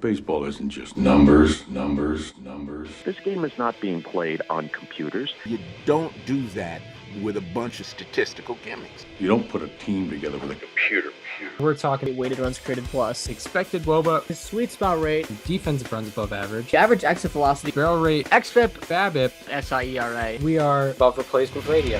Baseball isn't just numbers, numbers, numbers. This game is not being played on computers. You don't do that with a bunch of statistical gimmicks. You don't put a team together with a computer. We're talking weighted runs created plus, expected WOBA, his sweet spot rate, defensive runs above average, average exit velocity, barrel rate, xFIP, BABIP, SIERA. We are above replacement radio.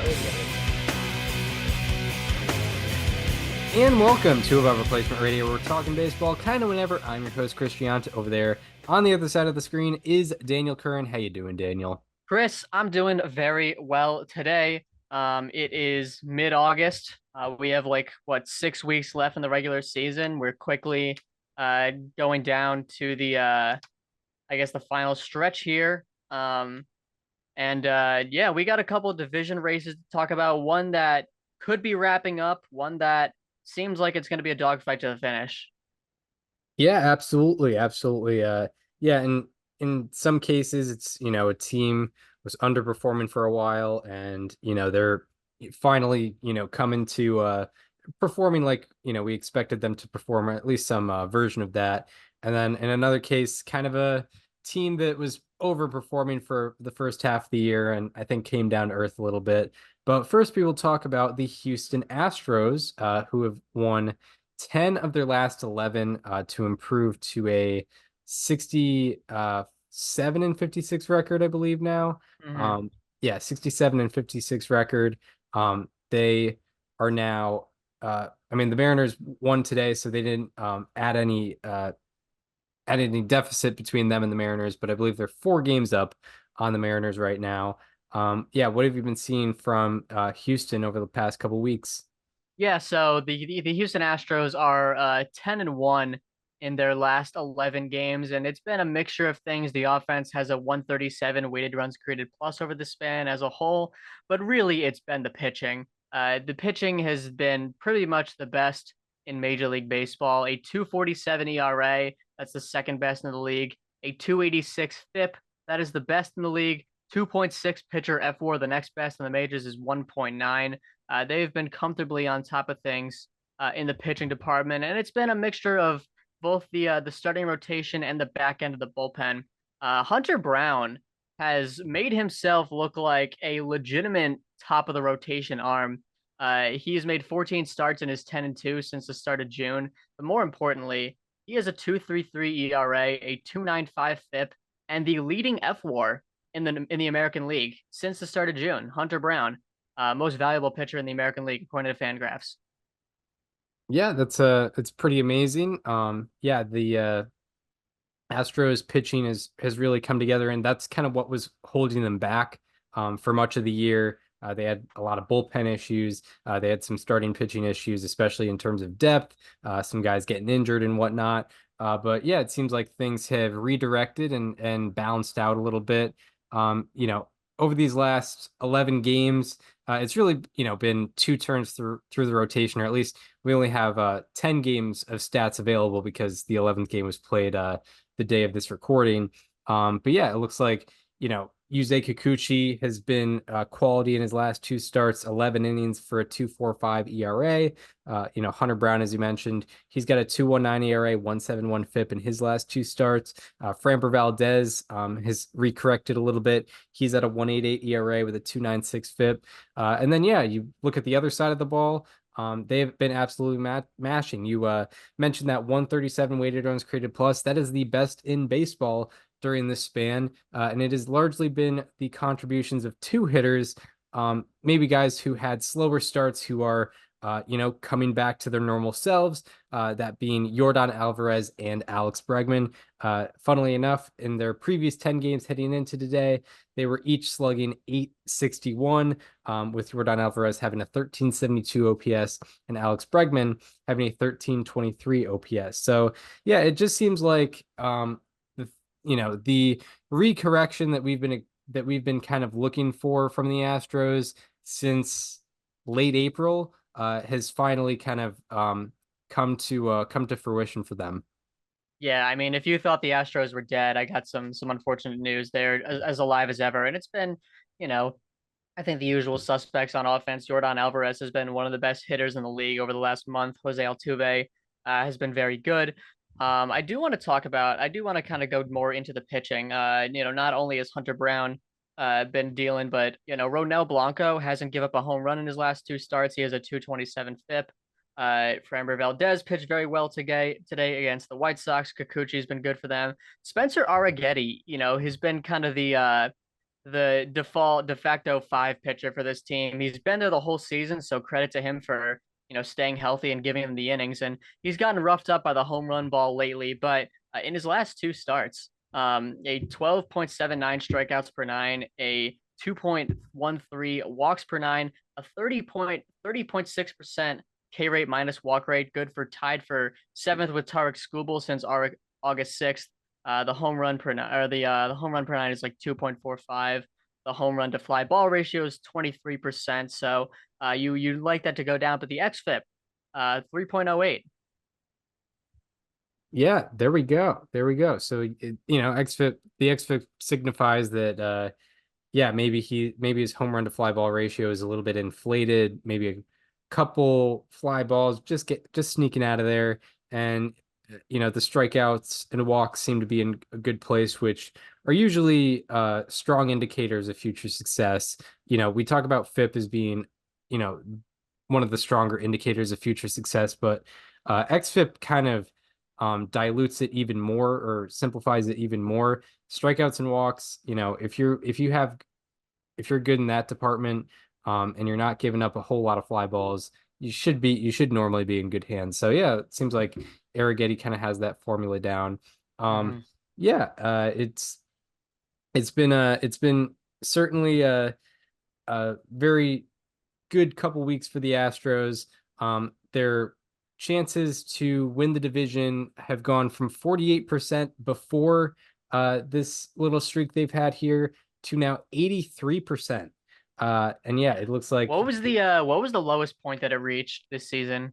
And welcome to Above Replacement Radio, where we're talking baseball kind of whenever. I'm your host, Chris Giant. Over there on the other side of the screen is Daniel Curran. How you doing, Daniel? Chris, I'm doing very well today. It is mid-August. We have 6 weeks left in the regular season. We're quickly going down to the the final stretch here. We got a couple of division races to talk about. One that could be wrapping up, one that seems like it's going to be a dogfight to the finish. Yeah, absolutely. And in some cases, it's, a team was underperforming for a while and, they're finally, coming to performing like, we expected them to perform, or at least some version of that. And then in another case, kind of a team that was overperforming for the first half of the year and I think came down to earth a little bit. But first, we will talk about the Houston Astros, who have won 10 of their last 11 to improve to a 67-56 record, I believe now. 67-56 record. They are now, the Mariners won today, so they didn't add any deficit between them and the Mariners, but I believe they're 4 games up on the Mariners right now. What have you been seeing from Houston over the past couple weeks? Yeah, so the Houston Astros are 10-1 in their last 11 games, and it's been a mixture of things. The offense has a 137 weighted runs created plus over the span as a whole, but really it's been the pitching. The pitching has been pretty much the best in Major League Baseball. A 2.47 ERA, that's the second best in the league. A 2.86 FIP, that is the best in the league. 2.6 pitcher FWAR, the next best in the majors is 1.9. They've been comfortably on top of things in the pitching department, and it's been a mixture of both the starting rotation and the back end of the bullpen. Hunter Brown has made himself look like a legitimate top of the rotation arm. He's made 14 starts in his 10-2 since the start of June, but more importantly, he has a 2.33 ERA, a 2.95 FIP, and the leading FWAR in the American League since the start of June. Hunter Brown, most valuable pitcher in the American League according to Fangraphs. Yeah, it's pretty amazing. The Astros pitching has really come together, and that's kind of what was holding them back for much of the year. They had a lot of bullpen issues. They had some starting pitching issues, especially in terms of depth, some guys getting injured and whatnot. But yeah, it seems like things have redirected and balanced out a little bit. Over these last 11 games, it's really, been 2 turns through the rotation, or at least we only have 10 games of stats available because the 11th game was played the day of this recording. But yeah, it looks like, Yusei Kikuchi has been quality in his last 2 starts, 11 innings for a 2.45 ERA. Hunter Brown, as you mentioned, he's got a 2.19 ERA, 1.71 FIP in his last 2 starts. Framber Valdez has recorrected a little bit. He's at a 1.88 ERA with a 2.96 FIP. And then, you look at the other side of the ball. They've been absolutely mashing. You mentioned that 137 weighted runs created plus. That is the best in baseball during this span, and it has largely been the contributions of 2 hitters, maybe guys who had slower starts who are, coming back to their normal selves, that being Yordan Alvarez and Alex Bregman. Funnily enough, in their previous 10 games heading into today, they were each slugging .861, with Yordan Alvarez having a 1372 OPS and Alex Bregman having a 1323 OPS. So yeah, it just seems like the recorrection that we've been kind of looking for from the Astros since late April has finally kind of come to fruition for them. Yeah, if you thought the Astros were dead, I got some unfortunate news. They're as alive as ever, and it's been, I think the usual suspects on offense. Yordan Alvarez has been one of the best hitters in the league over the last month. Jose Altuve has been very good. I do want to kind of go more into the pitching. Not only has Hunter Brown been dealing, but Ronel Blanco hasn't given up a home run in his last 2 starts. He has a 227 FIP. Framber Valdez pitched very well today against the White Sox. Kikuchi's been good for them. Spencer Arrighetti, has been kind of the default de facto 5 pitcher for this team. He's been there the whole season, so credit to him for staying healthy and giving him the innings. And he's gotten roughed up by the home run ball lately, but in his last 2 starts, a 12.79 strikeouts per nine, a 2.13 walks per nine, a 30.6% K rate minus walk rate, good for tied for 7th with Tarek Skubal since August 6th. The home run per nine, or the home run per nine is like 2.45. The home run to fly ball ratio is 23%. So you like that to go down, but the xFIP 3.08. Yeah, there we go. There we go. So xFIP, the xFIP signifies that yeah, maybe his home run to fly ball ratio is a little bit inflated, maybe a couple fly balls just sneaking out of there, and the strikeouts and walks seem to be in a good place, which are usually strong indicators of future success. We talk about FIP as being one of the stronger indicators of future success, but xFIP kind of dilutes it even more or simplifies it even more. Strikeouts and walks, if you're good in that department, and you're not giving up a whole lot of fly balls, you should normally be in good hands. So yeah, it seems like Arrighetti kind of has that formula down. Yeah, it's been certainly a very good couple weeks for the Astros. Their chances to win the division have gone from 48% before this little streak they've had here to now 83%. And yeah, it looks like what was the lowest point that it reached this season?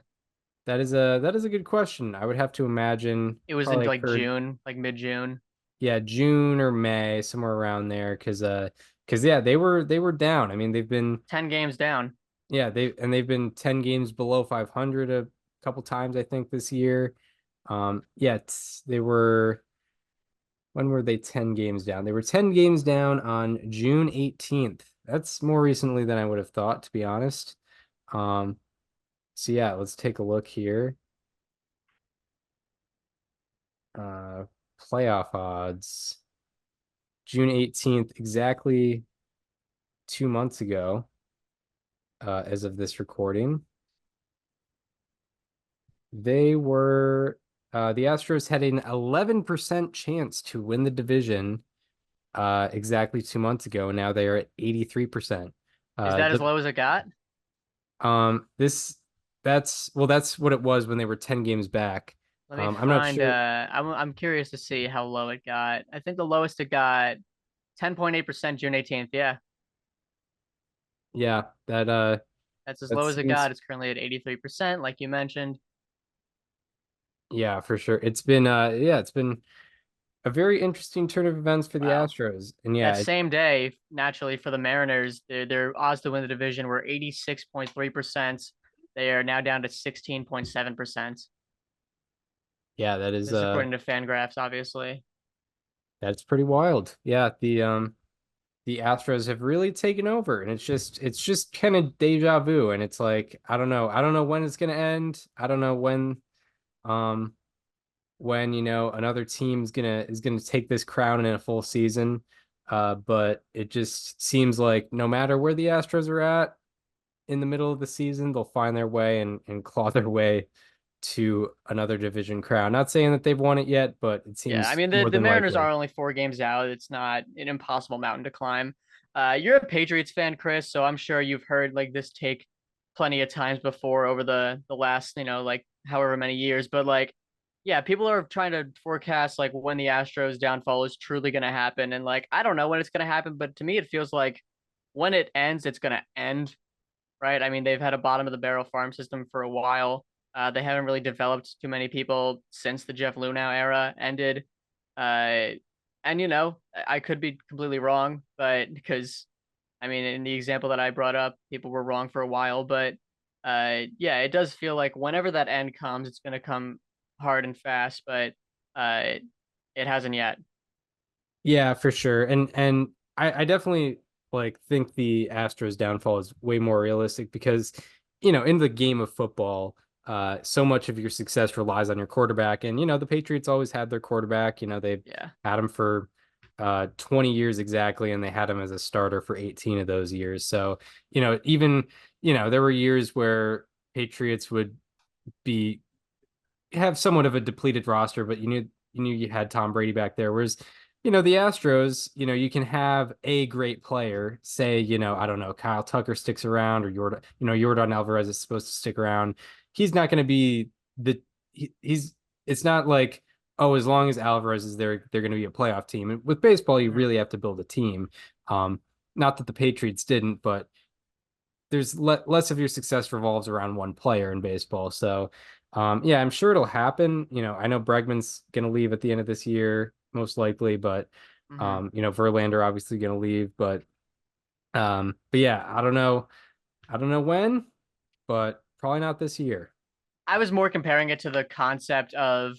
that is a good question. I would have to imagine It was in like June, like mid-June. Yeah, June or May, somewhere around there, because yeah, they were down. I mean, they've been 10 games down. Yeah, they've been 10 games below 500 a couple times, I think, this year. Yeah, they were when were they 10 games down? They were 10 games down on June 18th. That's more recently than I would have thought, to be honest. So yeah, let's take a look here. Playoff odds. June 18th, exactly 2 months ago, as of this recording. The Astros had an 11% chance to win the division exactly 2 months ago, and now they are at 83%. Is that as low as it got? That's what it was when they were 10 games back. Let me I'm find. not sure. I'm curious to see how low it got. I think the lowest it got 10.8% June 18th. Yeah. Yeah, that's as low as it seems... got. It's currently at 83%, like you mentioned. Yeah, for sure. It's been a very interesting turn of events for the Astros. And yeah, that same day, naturally for the Mariners, their odds to win the division were 86.3%. They are now down to 16.7%. Yeah, that is this according to Fangraphs, obviously. That's pretty wild. Yeah, the Astros have really taken over, and it's just kind of deja vu. And it's like, I don't know when it's gonna end. I don't know when another team is gonna take this crown in a full season. But it just seems like no matter where the Astros are at in the middle of the season, they'll find their way and claw their way to another division crown. Not saying that they've won it yet, but it seems... Yeah, I mean, the Mariners are only 4 games out. It's not an impossible mountain to climb. You're a Patriots fan, Chris, so I'm sure you've heard like this take plenty of times before over the last, like however many years. But like, yeah, people are trying to forecast like when the Astros downfall is truly going to happen. And like, I don't know when it's going to happen, but to me, it feels like when it ends, it's going to end, right? I mean, they've had a bottom of the barrel farm system for a while. They haven't really developed too many people since the Jeff Lunau era ended. And I could be completely wrong, but because I mean, in the example that I brought up, people were wrong for a while, but yeah, it does feel like whenever that end comes, it's going to come hard and fast, but it hasn't yet. Yeah, for sure. And I definitely like think the Astros downfall is way more realistic because, in the game of football, so much of your success relies on your quarterback. And, the Patriots always had their quarterback. They've Yeah. had him for 20 years exactly, and they had him as a starter for 18 of those years. So, even, there were years where Patriots would be have somewhat of a depleted roster, but you knew you had Tom Brady back there. Whereas, the Astros, you can have a great player, say, I don't know, Kyle Tucker sticks around, or Yordan Alvarez is supposed to stick around. He's not going to be he's it's not like, oh, as long as Alvarez is there, they're going to be a playoff team. And with baseball, you really have to build a team. Not that the Patriots didn't, but there's less of your success revolves around one player in baseball. So, yeah, I'm sure it'll happen. I know Bregman's going to leave at the end of this year, most likely, but, Hmm. Verlander obviously going to leave, but yeah, I don't know. I don't know when, but probably not this year. I was more comparing it to the concept of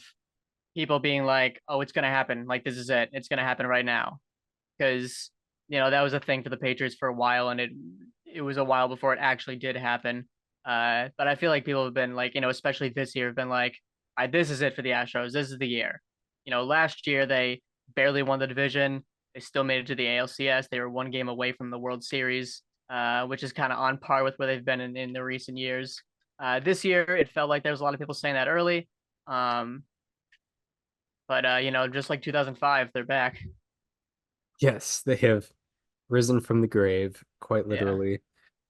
people being like, "Oh, it's gonna happen. Like this is it. It's gonna happen right now." Because that was a thing for the Patriots for a while, and it was a while before it actually did happen. But I feel like people have been like, especially this year, have been like, "All right, this is it for the Astros. This is the year." Last year they barely won the division. They still made it to the ALCS. They were one game away from the World Series, which is kind of on par with where they've been in the recent years. This year, it felt like there was a lot of people saying that early. Um, but just like 2005, they're back. Yes, they have risen from the grave, quite Yeah. literally.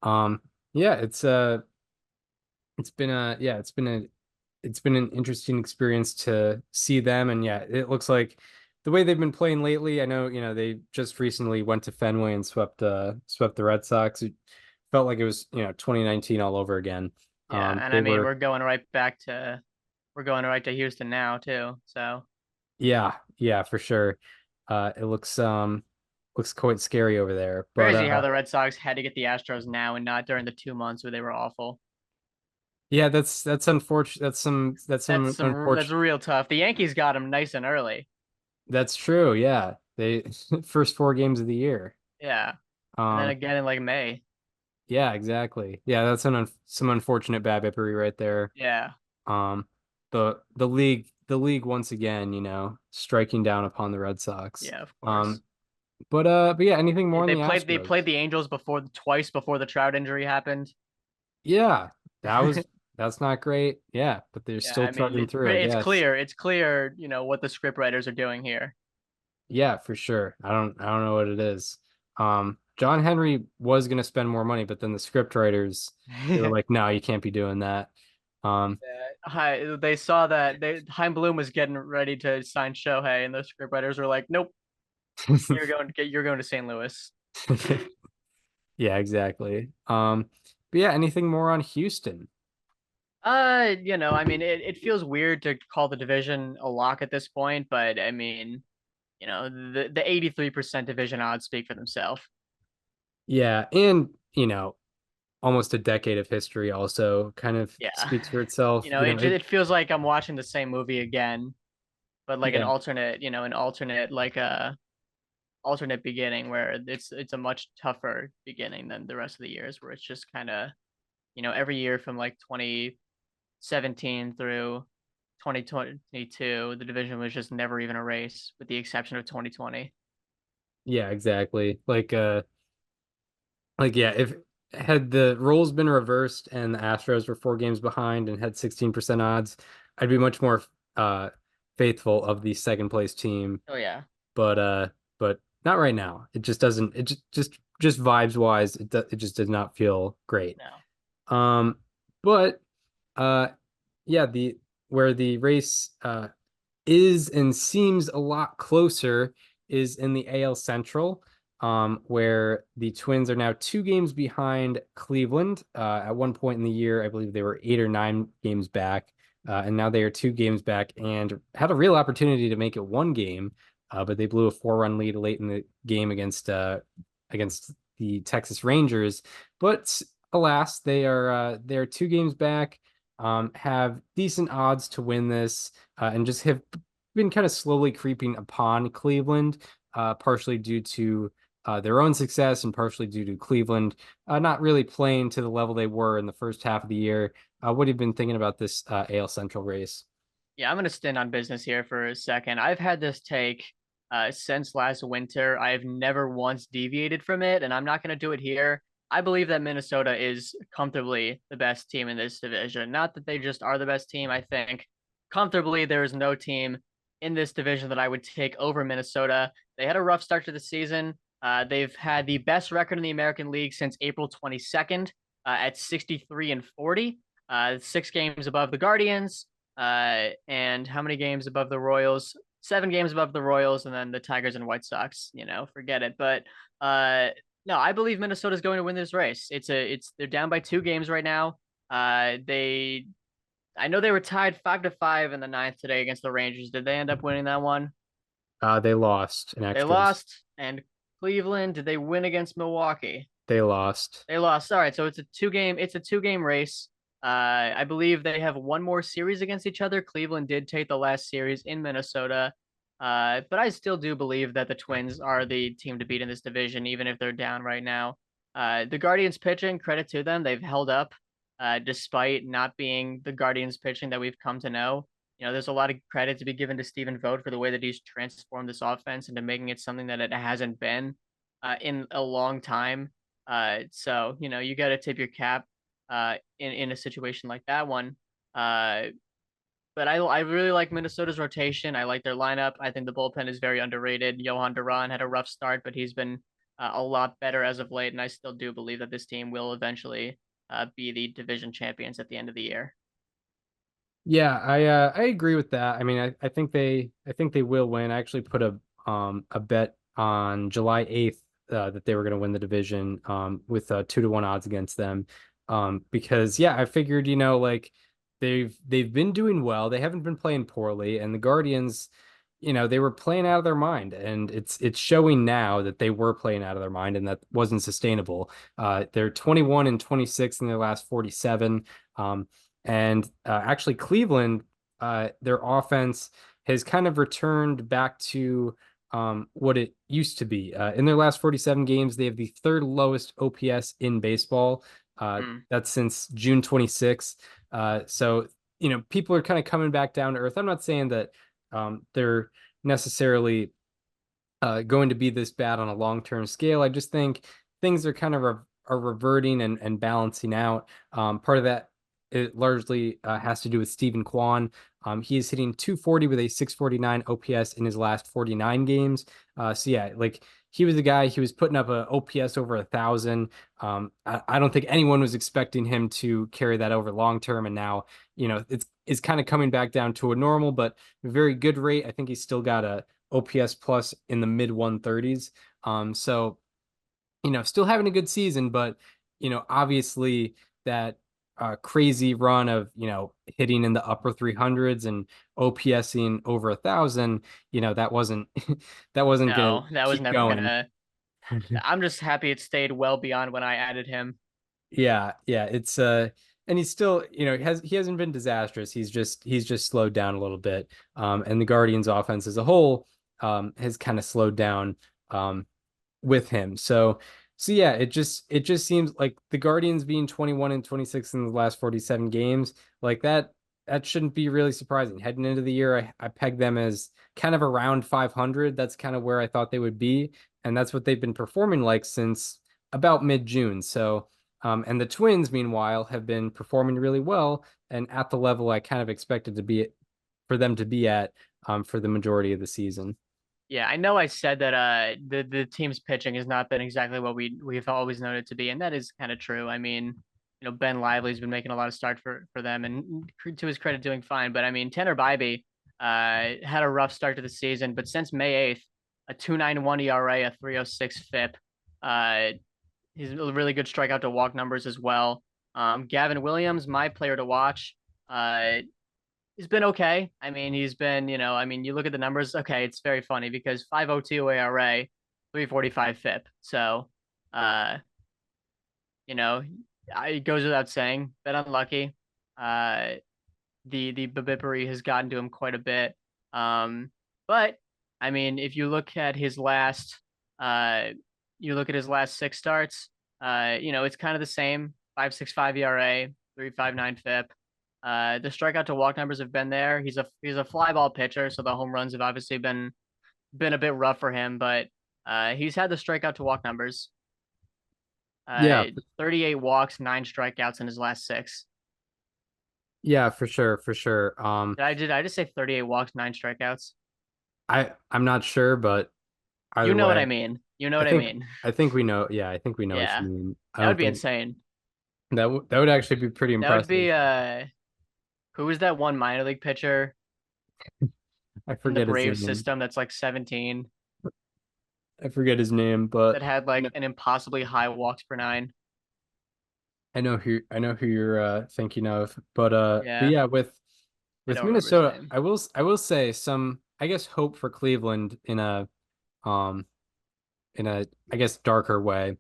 Um, yeah, it's been an interesting experience to see them. And yeah, it looks like the way they've been playing lately, I know, they just recently went to Fenway and swept the Red Sox. It felt like it was, 2019 all over again. Yeah, and They I mean were we're going right to Houston now too. So Yeah, for sure. It looks quite scary over there. But crazy how the Red Sox had to get the Astros now and not during the 2 months where they were awful. yeah, that's unfortunate. That's some That's unfortunate. real tough. The Yankees got them nice and early. That's true. Yeah. They first four games of the year. Yeah, and then Um, again in like May. yeah, exactly. Yeah, that's some unfortunate BABIPery right there. Yeah, Um, the league once again, striking down upon the Red Sox. yeah, of course. But yeah, anything more on They the played Astros? the Angels twice before the Trout injury happened. Yeah, that's not great. Yeah, but they're Yeah, still I mean trudging through, I guess. it's clear, what the script writers are doing here. Yeah, for sure. I don't know what it is. John Henry was gonna spend more money, but then the script writers, they were like, no, you can't be doing that. Um, They saw that Heim Bloom was getting ready to sign Shohei, and the scriptwriters were like, "Nope, you're going to St. Louis." yeah, exactly. But yeah, anything more on Houston? I mean, it feels weird to call the division a lock at this point, but I mean, the 83% division odds speak for themselves. Yeah, and almost a decade of history also kind of Yeah, speaks for itself. it feels like I'm watching the same movie again, but like Yeah, an alternate like a alternate beginning where it's a much tougher beginning than the rest of the years, where it's just kind of every year from like 2017 through 2022, the division was just never even a race, with the exception of 2020. yeah, exactly. Like yeah, if had the roles been reversed and the Astros were 4 games behind and had 16% odds, I'd be much more uh faithful of the second place team. Oh yeah, But not right now. It just doesn't. It just vibes wise, it just does not feel great. no, Um, but uh, yeah, the where the race is and seems a lot closer is in the AL Central, where the Twins are now 2 games behind Cleveland. At one point in the year, I believe they were 8 or 9 games back, and now they are 2 games back and had a real opportunity to make it one game, but they blew a 4-run lead late in the game against the Texas Rangers. But alas, they are 2 games back. have decent odds to win this, and just have been kind of slowly creeping upon Cleveland, partially due to their own success and partially due to Cleveland not really playing to the level they were in the first half of the year. What have you been thinking about this AL Central race? Yeah, I'm going to stand on business here for a second. I've had this take since last winter. I've never once deviated from it, and I'm not going to do it here. I believe that Minnesota is comfortably the best team in this division. Not that they just are the best team. I think comfortably there is no team in this division that I would take over Minnesota. They had a rough start to the season. They've had the best record in the American League since April 22nd at 63 and 40, 6 games above the Guardians. And how many games above the Royals? 7 games above the Royals, and then the Tigers and White Sox. Forget it. But no, I believe Minnesota's going to win this race. They're down by 2 games right now. I know they were tied 5-5 in the ninth today against the Rangers. Did they end up winning that one? They lost in They extras. lost. And Cleveland, did they win against Milwaukee? They lost. They lost. All right, so it's a 2-game race. I believe they have one more series against each other. Cleveland did take the last series in Minnesota. But I still do believe that the Twins are the team to beat in this division, even if they're down right now. The Guardians pitching, credit to them. They've held up despite not being the Guardians pitching that we've come to know. There's a lot of credit to be given to Stephen Vogt for the way that he's transformed this offense into making it something that it hasn't been in a long time. So, you got to tip your cap in a situation like that one. But I really like Minnesota's rotation. I like their lineup. I think the bullpen is very underrated. Johan Duran had a rough start, but he's been a lot better as of late. And I still do believe that this team will eventually be the division champions at the end of the year. Yeah, I agree with that. I mean, I think they will win. I actually put a bet on July 8th that they were going to win the division with 2-1 odds against them. Because yeah, I figured, like they've been doing well. They haven't been playing poorly, and the Guardians, they were playing out of their mind, and it's showing now that they were playing out of their mind, and that wasn't sustainable. They're 21 and 26 in their last 47. And actually, Cleveland, their offense has kind of returned back to what it used to be. In their last 47 games, they have the third lowest OPS in baseball. That's since June 26th. So, people are kind of coming back down to earth. I'm not saying that they're necessarily going to be this bad on a long-term scale. I just think things are kind of are reverting and balancing out. Part of that, it largely has to do with Stephen Kwan. He is hitting 240 with a 649 OPS in his last 49 games. So yeah, like he was the guy, he was putting up a OPS over 1,000. I don't think anyone was expecting him to carry that over long term. And now, it's kind of coming back down to a normal, but very good rate. I think he's still got a OPS plus in the mid 130s. So, still having a good season, but, obviously that crazy run of hitting in the upper 300s and OPSing over 1,000, that wasn't No, gonna that was keep never going. gonna. I'm just happy it stayed well beyond when I added him. Yeah, it's and he's still, he hasn't been disastrous. He's just slowed down a little bit. And the Guardians offense as a whole has kind of slowed down with him. So yeah, it just seems like the Guardians being 21 and 26 in the last 47 games, like that shouldn't be really surprising. Heading into the year, I pegged them as kind of around 500. That's kind of where I thought they would be, and that's what they've been performing like since about mid-June. So and the Twins, meanwhile, have been performing really well and at the level I kind of expected to be for them to be at for the majority of the season. Yeah, I know I said that the team's pitching has not been exactly what we've always known it to be, and that is kind of true. I mean, Ben Lively's been making a lot of start for them, and to his credit, doing fine. But I mean, Tanner Bybee had a rough start to the season, but since May 8th, a 2.91 ERA, a 3.06 FIP. He's a really good strikeout to walk numbers as well. Gavin Williams, my player to watch. He's been okay. I mean, he's been, you look at the numbers. Okay, it's very funny because 5.02 ARA, 3.45 FIP. So, it goes without saying, been unlucky. The Babippery has gotten to him quite a bit. But I mean, if you look at his last, six starts, it's kind of the same: 5.65 ERA, 3.59 FIP. The strikeout to walk numbers have been there. He's a fly ball pitcher, so the home runs have obviously been a bit rough for him, but he's had the strikeout to walk numbers. Yeah, 38 walks, 9 strikeouts in his last six. yeah, for sure, for sure. Did I just say 38 walks, 9 strikeouts? I'm not sure, but You either know what I way, mean. You know I what I think mean. I think we know. Yeah, I think we know what you Yeah, mean. I that would don't be think insane. that would actually be pretty That would impressive. be who was that one minor league pitcher I in the forget his Braves name. system that's like 17 I forget his name, but that had I know, like an impossibly high walks per nine? I know who you're thinking of. But Yeah, yeah, I with don't remember his Minnesota, name. I will say some, I guess, hope for Cleveland um in a, I guess, darker way.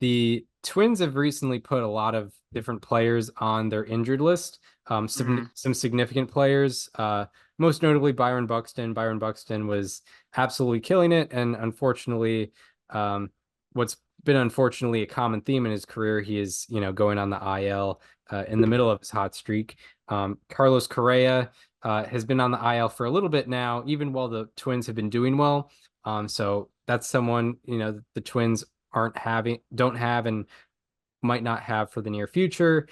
The Twins have recently put a lot of different players on their injured list. Mm-hmm. Some significant players, most notably Byron Buxton. Byron Buxton was absolutely killing it, and unfortunately, um, what's been unfortunately a common theme in his career, he is, going on the IL in the middle of his hot streak. Carlos Correa has been on the IL for a little bit now, even while the Twins have been doing well. So that's someone, the Twins don't have, and might not have for the near future.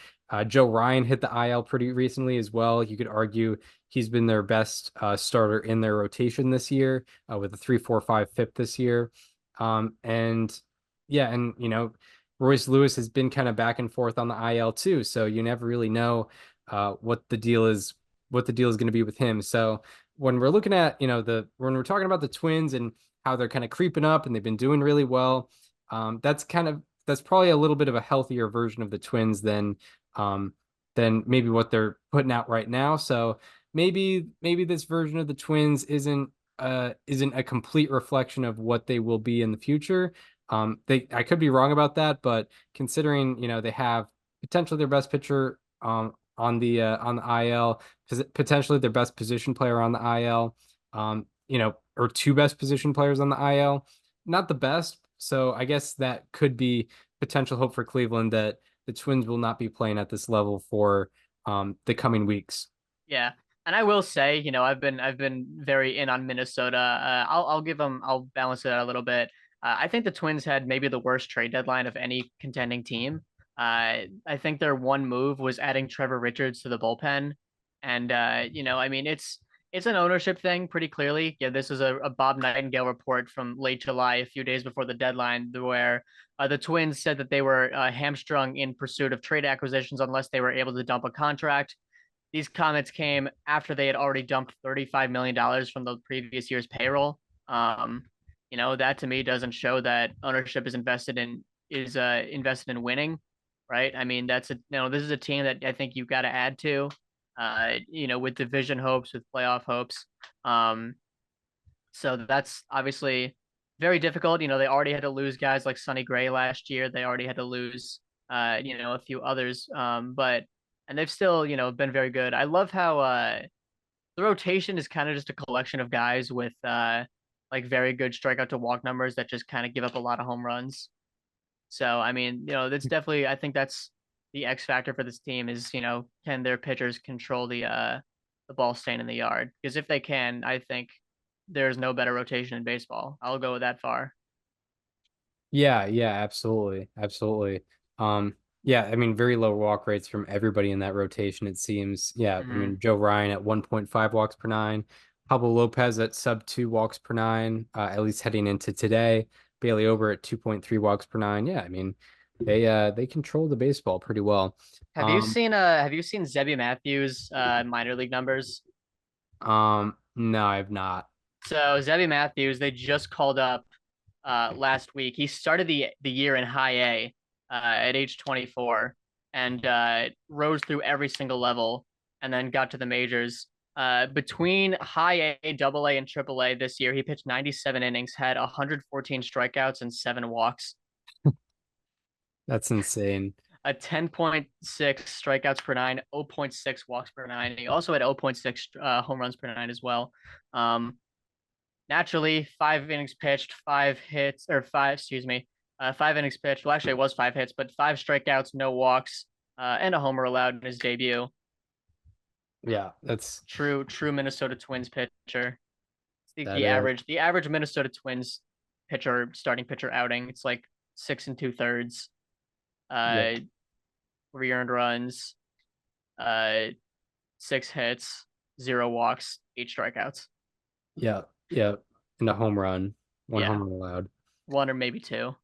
Joe Ryan hit the IL pretty recently as well. You could argue he's been their best starter in their rotation this year with a 3.45 FIP this year. And yeah, and Royce Lewis has been kind of back and forth on the IL too, so you never really know what the deal is, going to be with him. So when we're looking at, when we're talking about the Twins and how they're kind of creeping up and they've been doing really well, that's probably a little bit of a healthier version of the Twins um than maybe what they're putting out right now. So maybe this version of the Twins isn't a complete reflection of what they will be in the future. I could be wrong about that, but considering, they have potentially their best pitcher on the IL, potentially their best position player on the IL, or two best position players on the IL, not the best. So I guess that could be potential hope for Cleveland, that the Twins will not be playing at this level for the coming weeks. Yeah. And I will say, I've been very in on Minnesota. I'll balance it out a little bit. I think the Twins had maybe the worst trade deadline of any contending team. I think their one move was adding Trevor Richards to the bullpen, and I mean, it's an ownership thing pretty clearly. Yeah, this is a Bob Nightingale report from late July, a few days before the deadline, where the Twins said that they were hamstrung in pursuit of trade acquisitions unless they were able to dump a contract. These comments came after they had already dumped $35 million from the previous year's payroll. That to me doesn't show that ownership is invested in winning, right? I mean, this is a team that I think you've got to add to, with division hopes, with playoff hopes. So that's obviously very difficult. They already had to lose guys like Sonny Gray last year. They already had to lose, a few others. But and they've still, been very good. I love how the rotation is kind of just a collection of guys with like very good strikeout to walk numbers that just kind of give up a lot of home runs. So I mean, that's definitely, I think that's the X factor for this team is, can their pitchers control the ball staying in the yard? Because if they can, I think there's no better rotation in baseball. I'll go that far. Yeah, yeah, absolutely. Absolutely. Yeah, I mean, very low walk rates from everybody in that rotation, it seems. Yeah, I Hmm. mean, Joe Ryan at 1.5 walks per nine, Pablo Lopez at sub 2 walks per nine, at least heading into today. Bailey Ober at 2.3 walks per nine. Yeah, I mean, they control the baseball pretty well. Um, Have you seen Zebby Matthews minor league numbers? no, I've not. So Zebby Matthews, they just called up last week. He started the year in high A at age 24 and rose through every single level and then got to the majors. Between high A, double A, and triple A this year, he pitched 97 innings, had 114 strikeouts, and 7 walks. That's insane. a 10.6 strikeouts per nine, 0.6 walks per nine. He also had 0.6 home runs per nine as well. Naturally, 5 innings pitched, 5 hits, or five, excuse me, 5 innings pitched. Well, actually, it was 5 hits, but 5 strikeouts, no walks, and a homer allowed in his debut. Yeah, that's True Minnesota Twins pitcher. that. The average Minnesota Twins pitcher starting pitcher outing. It's like 6 2/3. Yep. 3 earned runs, uh, 6 hits, 0 walks, 8 strikeouts. Yeah, yeah, and a home run, one Yeah, home run allowed, one or maybe two.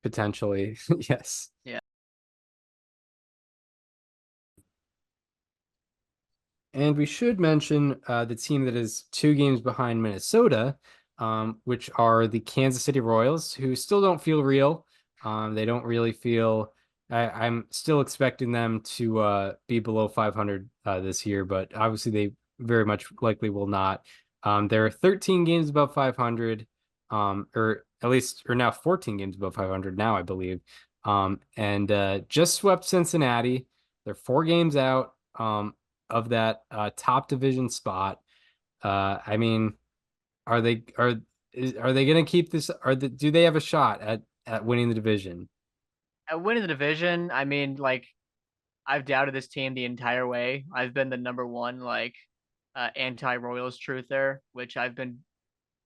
potentially. Yes. Yeah. And we should mention the team that is 2 games behind Minnesota, which are the Kansas City Royals, who still don't feel real. They don't really feel. I'm still expecting them to be below 500 this year, but obviously they very much likely will not. There are 13 games above 500, or at least, or now 14 games above 500 now, I believe. And just swept Cincinnati. They're 4 games out. Of that top division spot. I mean, are they are they going to keep this? Do they have a shot at winning the division? At winning the division, I mean, like, I've doubted this team the entire way. I've been the number one, like, anti-Royals truther, which I've been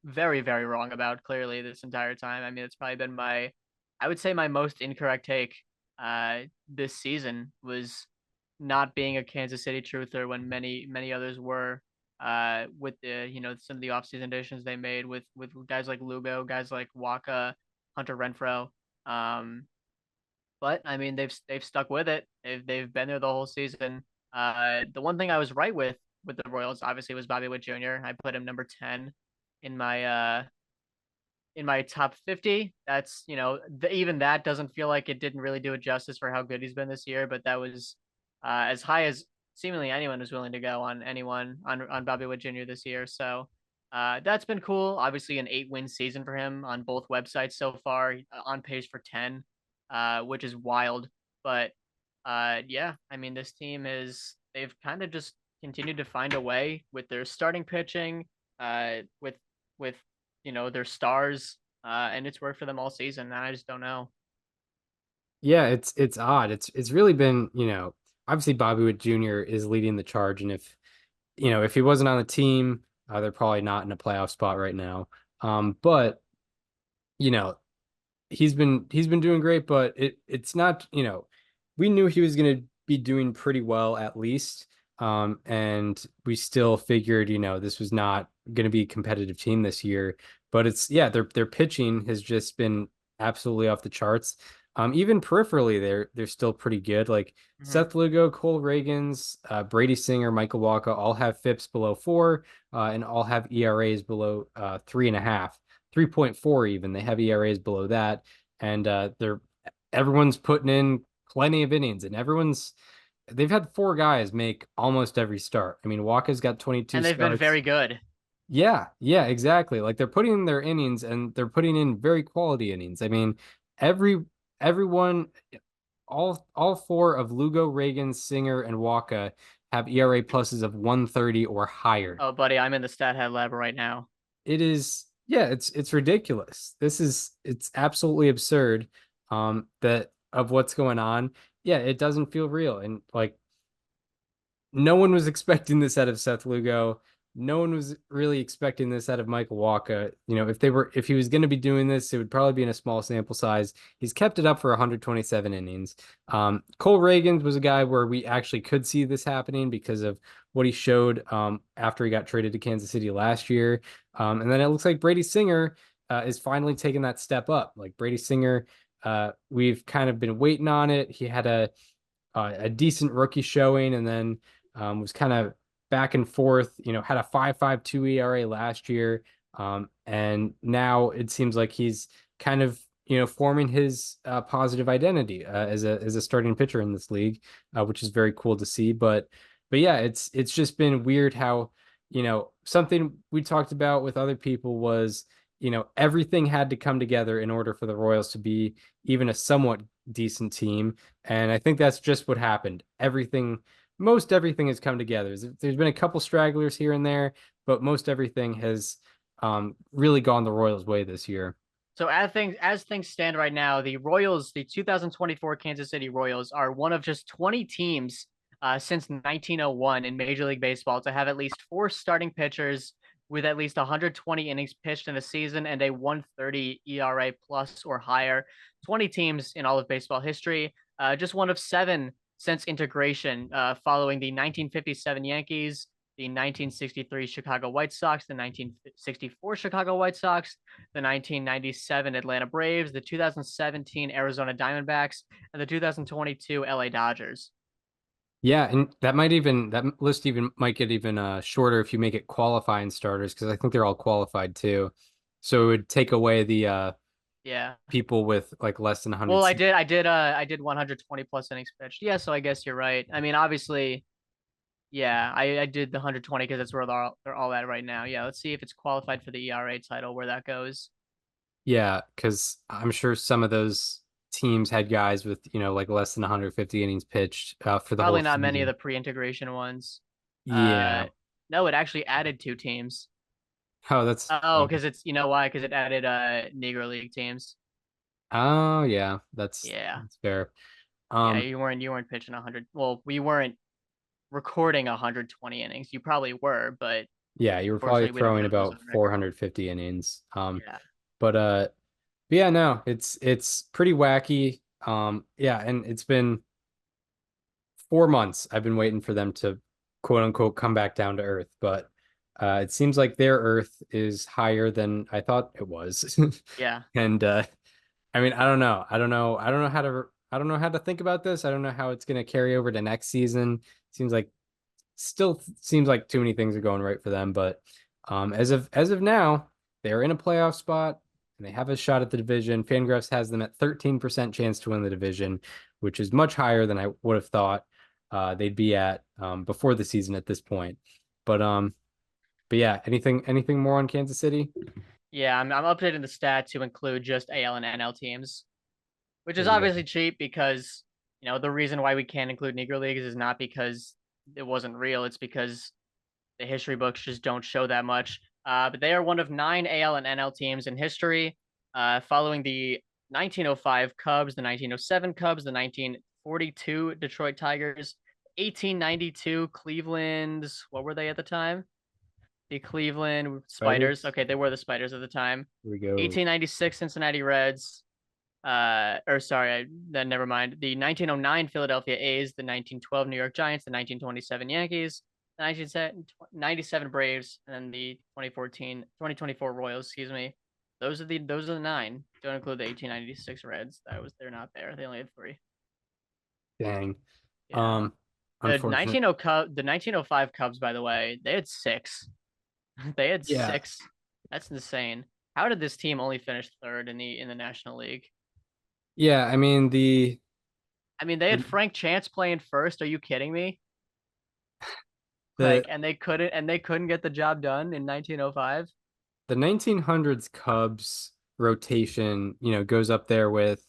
very, very wrong about clearly this entire time. I mean, it's probably been I would say my most incorrect take this season was not being a Kansas City truther when many others were, with the, some of the offseason additions they made with guys like Lugo, guys like Waka, Hunter Renfro. But I mean, they've stuck with it. They've been there the whole season. The one thing I was right with the Royals obviously was Bobby Witt Jr. I put him number 10 in my top 50. That's, even that doesn't feel like it didn't really do it justice for how good he's been this year, but that was as high as seemingly anyone was willing to go on anyone on Bobby Witt Jr. this year. So that's been cool. Obviously, an 8-win season for him on both websites so far, on pace for 10, which is wild. But yeah, I mean, this team they've kind of just continued to find a way with their starting pitching, with their stars, and it's worked for them all season. And I just don't know. Yeah, it's odd. It's really been, obviously Bobby Witt Jr. is leading the charge, and if he wasn't on the team, they're probably not in a playoff spot right now. But you know, he's been doing great, but it's not, we knew he was going to be doing pretty well at least. And we still figured, this was not going to be a competitive team this year. But it's, yeah, their pitching has just been absolutely off the charts. Even peripherally, they're still pretty good. Like Mm-hmm. Seth Lugo, Cole Reagans, Brady Singer, Michael Wacha all have FIPS below 4, and all have ERAs below 3.5. 3.4 even. They have ERAs below that, and everyone's putting in plenty of innings, and they've had 4 guys make almost every start. I mean, Walker's got 22 And they've been starts. very good. Yeah, exactly. Like they're putting in their innings, and they're putting in very quality innings. I mean, everyone, all 4 of Lugo, Reagan, Singer, and Waka have ERA pluses of 130 or higher. Oh, buddy, I'm in the stat head lab right now. It is, yeah, it's ridiculous. It's absolutely absurd, that of what's going on. Yeah, it doesn't feel real. And like, no one was expecting this out of Seth Lugo. No one was really expecting this out of Michael Wacha. If he was going to be doing this, it would probably be in a small sample size. He's kept it up for 127 innings. Cole Reagans was a guy where we actually could see this happening because of what he showed after he got traded to Kansas City last year. And then it looks like Brady Singer is finally taking that step up. Like Brady Singer, we've kind of been waiting on it. He had a decent rookie showing, and then was kind of back and forth, had a 5.52 ERA last year. And now it seems like he's kind of, forming his positive identity as a starting pitcher in this league, which is very cool to see. But yeah, it's just been weird how, something we talked about with other people was, everything had to come together in order for the Royals to be even a somewhat decent team. And I think that's just what happened. Most everything has come together. There's been a couple stragglers here and there, but most everything has really gone the Royals' way this year. So as things stand right now, the Royals, the 2024 Kansas City Royals, are one of just 20 teams since 1901 in Major League Baseball to have at least 4 starting pitchers with at least 120 innings pitched in a season and a 130 ERA plus or higher. 20 teams in all of baseball history. Just one of 7 since integration, following the 1957 Yankees, the 1963 Chicago White Sox, the 1964 Chicago White Sox, the 1997 Atlanta Braves, the 2017 Arizona Diamondbacks, and the 2022 LA Dodgers. Yeah, and that list even might get even shorter if you make it qualifying starters, because I think they're all qualified too. So it would take away the Yeah. people with like less than 100. Well, I did 120 plus innings pitched. Yeah, so I guess you're right. I mean, obviously, yeah, I did the 120 because that's where they're all at right now. Yeah, let's see if it's qualified for the ERA title, where that goes. Yeah, because I'm sure some of those teams had guys with, like less than 150 innings pitched for the whole Probably not many of season. the pre-integration ones. Yeah. No, it actually added 2 teams. Oh, that's Oh, because it's, you know why? Because it added Negro League teams. oh yeah, that's Yeah. that's fair. Yeah, Um, you weren't pitching 100. Well, we weren't recording 120 innings. You probably were, but yeah, you were probably unfortunately we don't throwing have those on about record. 450 innings. Yeah. But yeah, no, it's pretty wacky. Yeah, and it's been 4 months. I've been waiting for them to quote unquote come back down to earth, but it seems like their earth is higher than I thought it was. Yeah. And I mean, I don't know. I don't know how to think about this. I don't know how it's going to carry over to next season. Still seems like too many things are going right for them, but as of now, they're in a playoff spot and they have a shot at the division. Fangraphs has them at 13% chance to win the division, which is much higher than I would have thought they'd be at before the season at this point. But yeah, anything more on Kansas City? Yeah, I'm updating the stat to include just AL and NL teams, which is There you go. obviously cheap because, the reason why we can't include Negro Leagues is not because it wasn't real. It's because the history books just don't show that much. But they are one of 9 AL and NL teams in history, following the 1905 Cubs, the 1907 Cubs, the 1942 Detroit Tigers, 1892 Cleveland's. What were they at the time? The Cleveland Spiders. Spiders. Okay, they were the Spiders at the time. Here we go. 1896 Cincinnati Reds. Or sorry, then never mind. The 1909 Philadelphia A's, the 1912 New York Giants, the 1927 Yankees, the 1997 Braves, and then the 2024 Royals. Excuse me. Those are the 9. Don't include the 1896 Reds. They're not there. They only had 3. Dang. Yeah. The Unfortunate. 1905 Cubs, by the way, they had 6. They had Yeah. 6. That's insane. How did this team only finish 3rd in the National League? Yeah, I mean I mean, they had the Frank Chance playing first. Are you kidding me? the And they couldn't get the job done in 1905. the 1900s Cubs rotation, goes up there with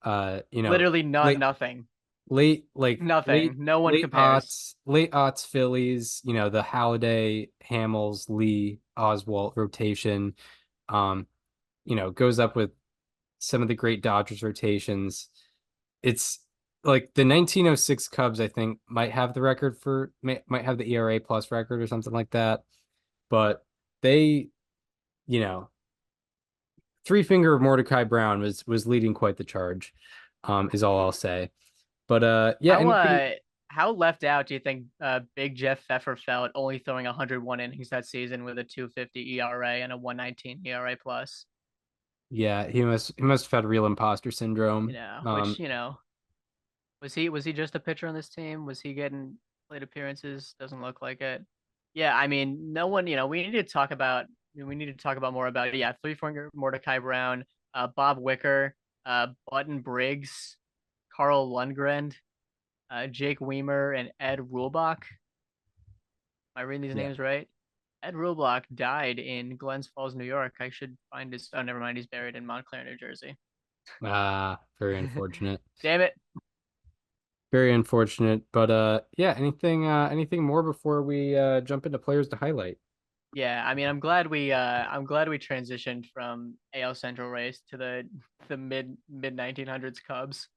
uh, you know, Literally not late nothing. late like Nothing. No one compares. late aughts Phillies, the Halladay, Hamels, Lee, Oswalt rotation, um, goes up with some of the great Dodgers rotations. It's like the 1906 Cubs, I think, might have the ERA plus record or something like that. But they, you know, three finger Mordecai Brown was leading quite the charge, is all I'll say. But yeah, How anything. uh how left out do you think Big Jeff Pfeffer felt only throwing 101 innings that season with a 250 ERA and a 119 ERA plus? Yeah, he must have had real imposter syndrome. Which, was he just a pitcher on this team? Was he getting plate appearances? Doesn't look like it. Yeah, I mean, no one, we need to talk about more about it. Yeah, three finger Mordecai Brown, Bob Wicker, Button Briggs, Carl Lundgren, Jake Weimer, and Ed Rulbach. Am I reading these Yeah, names right? Ed Ruleblock died in Glens Falls, New York. I should find his. Oh, never mind. He's buried in Montclair, New Jersey. Very unfortunate. Damn it. Very unfortunate. But yeah, anything more before we jump into players to highlight? Yeah, I mean, I'm glad we transitioned from AL Central race to the mid 1900s Cubs.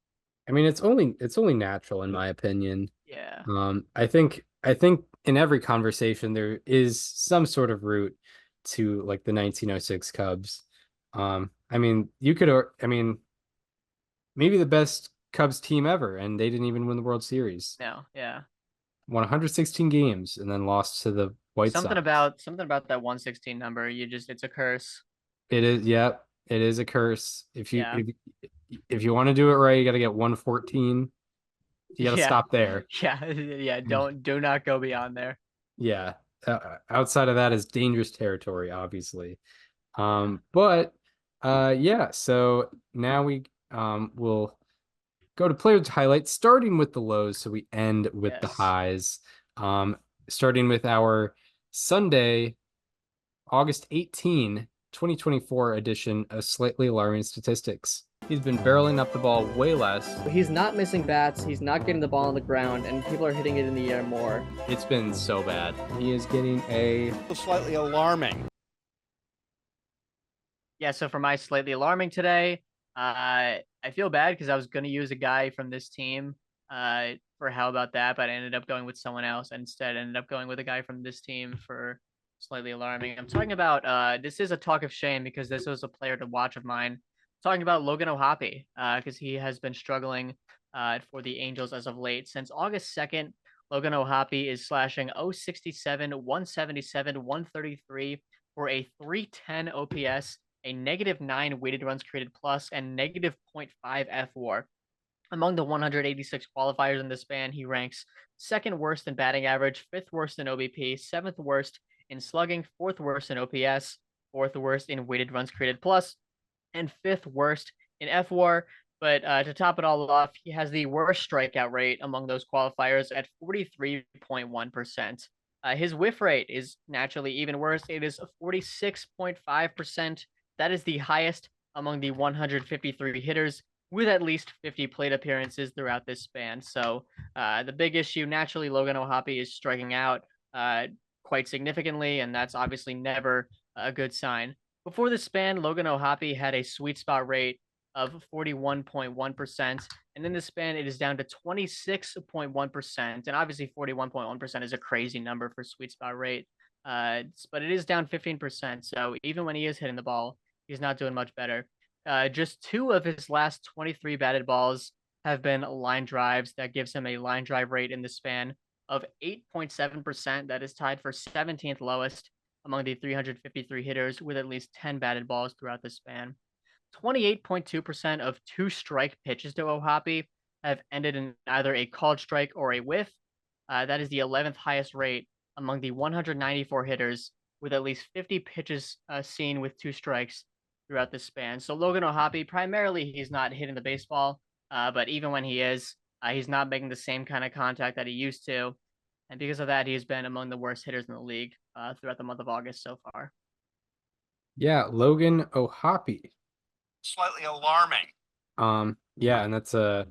I mean, it's only natural in my opinion. Yeah. I think in every conversation there is some sort of route to like the 1906 Cubs. I mean, I mean, maybe the best Cubs team ever, and they didn't even win the World Series. No. Yeah. Won 116 games and then lost to the White Something Sox. about that 116 number. It's a curse. It is, yeah, it is a curse. If you Yeah. if you want to do it right, you got to get 114. You got to Yeah. stop there. Yeah. Yeah. Do not go beyond there. Yeah. Outside of that is dangerous territory, obviously. But yeah, so now we will go to players highlights, starting with the lows, so we end with the Yes. highs. Starting with our Sunday, August 18, 2024 edition of Slightly Alarming Statistics. He's been barreling up the ball way less. He's not missing bats. He's not getting the ball on the ground, and people are hitting it in the air more. It's been so bad. He is getting a Slightly alarming. Yeah, so for my slightly alarming today, I feel bad because I was going to use a guy from this team for how about that, but I ended up going with someone else. Instead, ended up going with a guy from this team for slightly alarming. I'm talking about this is a talk of shame because this was a player to watch of mine. I'm talking about Logan O'Hoppe because he has been struggling for the Angels as of late. Since August 2nd, Logan O'Hoppe is slashing 067, 177, 133 for a 310 OPS, a -9 weighted runs created plus, and -0.5 FWAR. Among the 186 qualifiers in this span, he ranks second worst in batting average, fifth worst in OBP, seventh worst in slugging, fourth worst in OPS, fourth worst in weighted runs created plus, and fifth worst in FWAR. But to top it all off, he has the worst strikeout rate among those qualifiers at 43.1%. His whiff rate is naturally even worse. It is 46.5%. That is the highest among the 153 hitters with at least 50 plate appearances throughout this span. So the big issue, naturally, Logan O'Hoppe is striking out quite significantly, and that's obviously never a good sign. Before this span, Logan O'Hoppe had a sweet spot rate of 41.1%, and in this span, it is down to 26.1%. And obviously, 41.1% is a crazy number for sweet spot rate, but it is down 15%. So even when he is hitting the ball, he's not doing much better. Just 2 of his last 23 batted balls have been line drives. That gives him a line drive rate in the span of 8.7%. That is tied for 17th lowest among the 353 hitters with at least 10 batted balls throughout the span. 28.2% of 2-strike pitches to O'Hoppe have ended in either a called strike or a whiff. That is the 11th highest rate among the 194 hitters with at least 50 pitches seen with 2 strikes throughout this span. So Logan O'Hoppe, primarily he's not hitting the baseball, but even when he is, he's not making the same kind of contact that he used to. And because of that, he's been among the worst hitters in the league throughout the month of August so far. Yeah, Logan O'Hoppe. Slightly alarming. Yeah, and that's a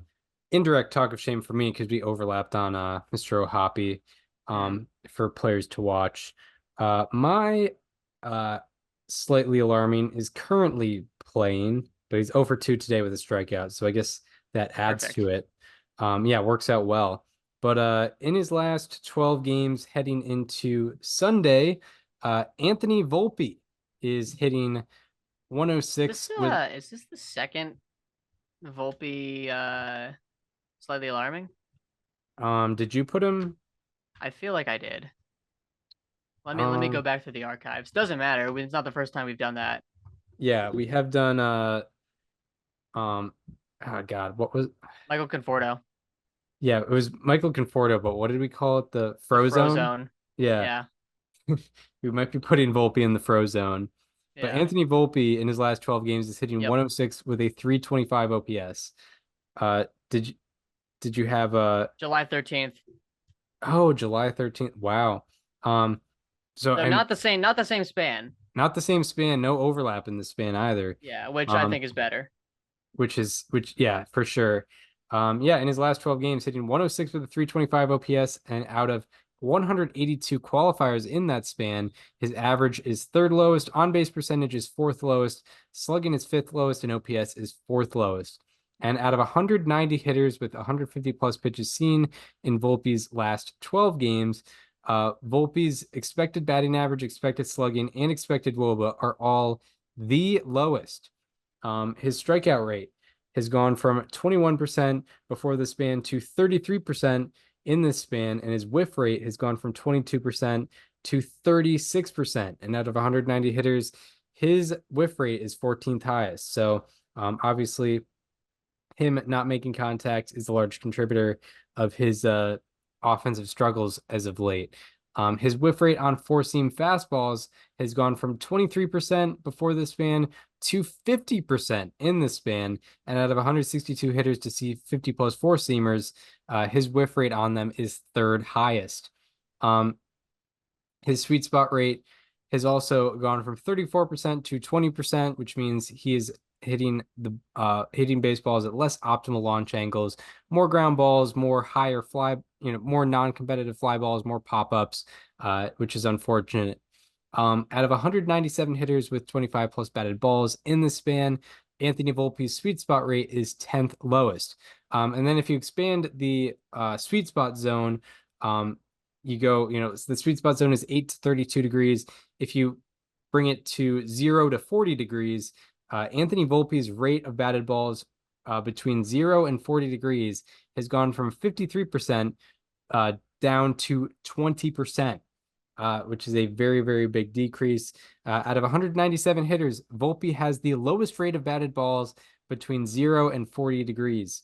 indirect talk of shame for me because we overlapped on Mr. O'Hoppe for players to watch. My slightly alarming is currently playing, but he's 0 for 2 today with a strikeout, so I guess that adds Perfect. to it. Yeah, works out well. But in his last 12 games heading into Sunday, Anthony Volpe is hitting 106 with Is this the second Volpe slightly alarming? did you put him? I feel like I did. Let me go back to the archives. Doesn't matter. It's not the first time we've done that. Yeah, we have done oh God, what was Michael Conforto. yeah, it was Michael Conforto, but what did we call it? The Frozone? Frozone. Yeah. Yeah. We might be putting Volpe in the Frozone. But Yeah. Anthony Volpe in his last 12 games is hitting Yep. 106 with a 325 OPS. Did you have July 13th. oh, July 13th. Wow. So So and not the same span. not the same span, no overlap in the span either. Yeah, which I think is better. Which yeah, for sure. Yeah, in his last 12 games, hitting 106 with a 325 OPS, and out of 182 qualifiers in that span, his average is third lowest, on base percentage is fourth lowest, slugging is fifth lowest, and OPS is fourth lowest. And out of 190 hitters with 150 plus pitches seen in Volpe's last 12 games, Volpe's expected batting average, expected slugging, and expected WOBA are all the lowest. His strikeout rate has gone from 21% before the span to 33% in this span, and his whiff rate has gone from 22% to 36%. And out of 190 hitters, his whiff rate is 14th highest. So obviously, him not making contact is a large contributor of his offensive struggles as of late. His whiff rate on four-seam fastballs has gone from 23% before this span to 50% in this span. And out of 162 hitters to see 50 plus four-seamers, his whiff rate on them is third highest. His sweet spot rate has also gone from 34% to 20%, which means he is hitting baseballs at less optimal launch angles, more ground balls, more higher fly, more non-competitive fly balls, more pop-ups, which is unfortunate. Out of 197 hitters with 25 plus batted balls in the span, Anthony Volpe's sweet spot rate is 10th lowest. And then if you expand the sweet spot zone, you go, the sweet spot zone is 8 to 32 degrees. If you bring it to 0 to 40 degrees, Anthony Volpe's rate of batted balls between 0 and 40 degrees has gone from 53% down to 20%, which is a very, very big decrease. Out of 197 hitters, Volpe has the lowest rate of batted balls between 0 and 40 degrees.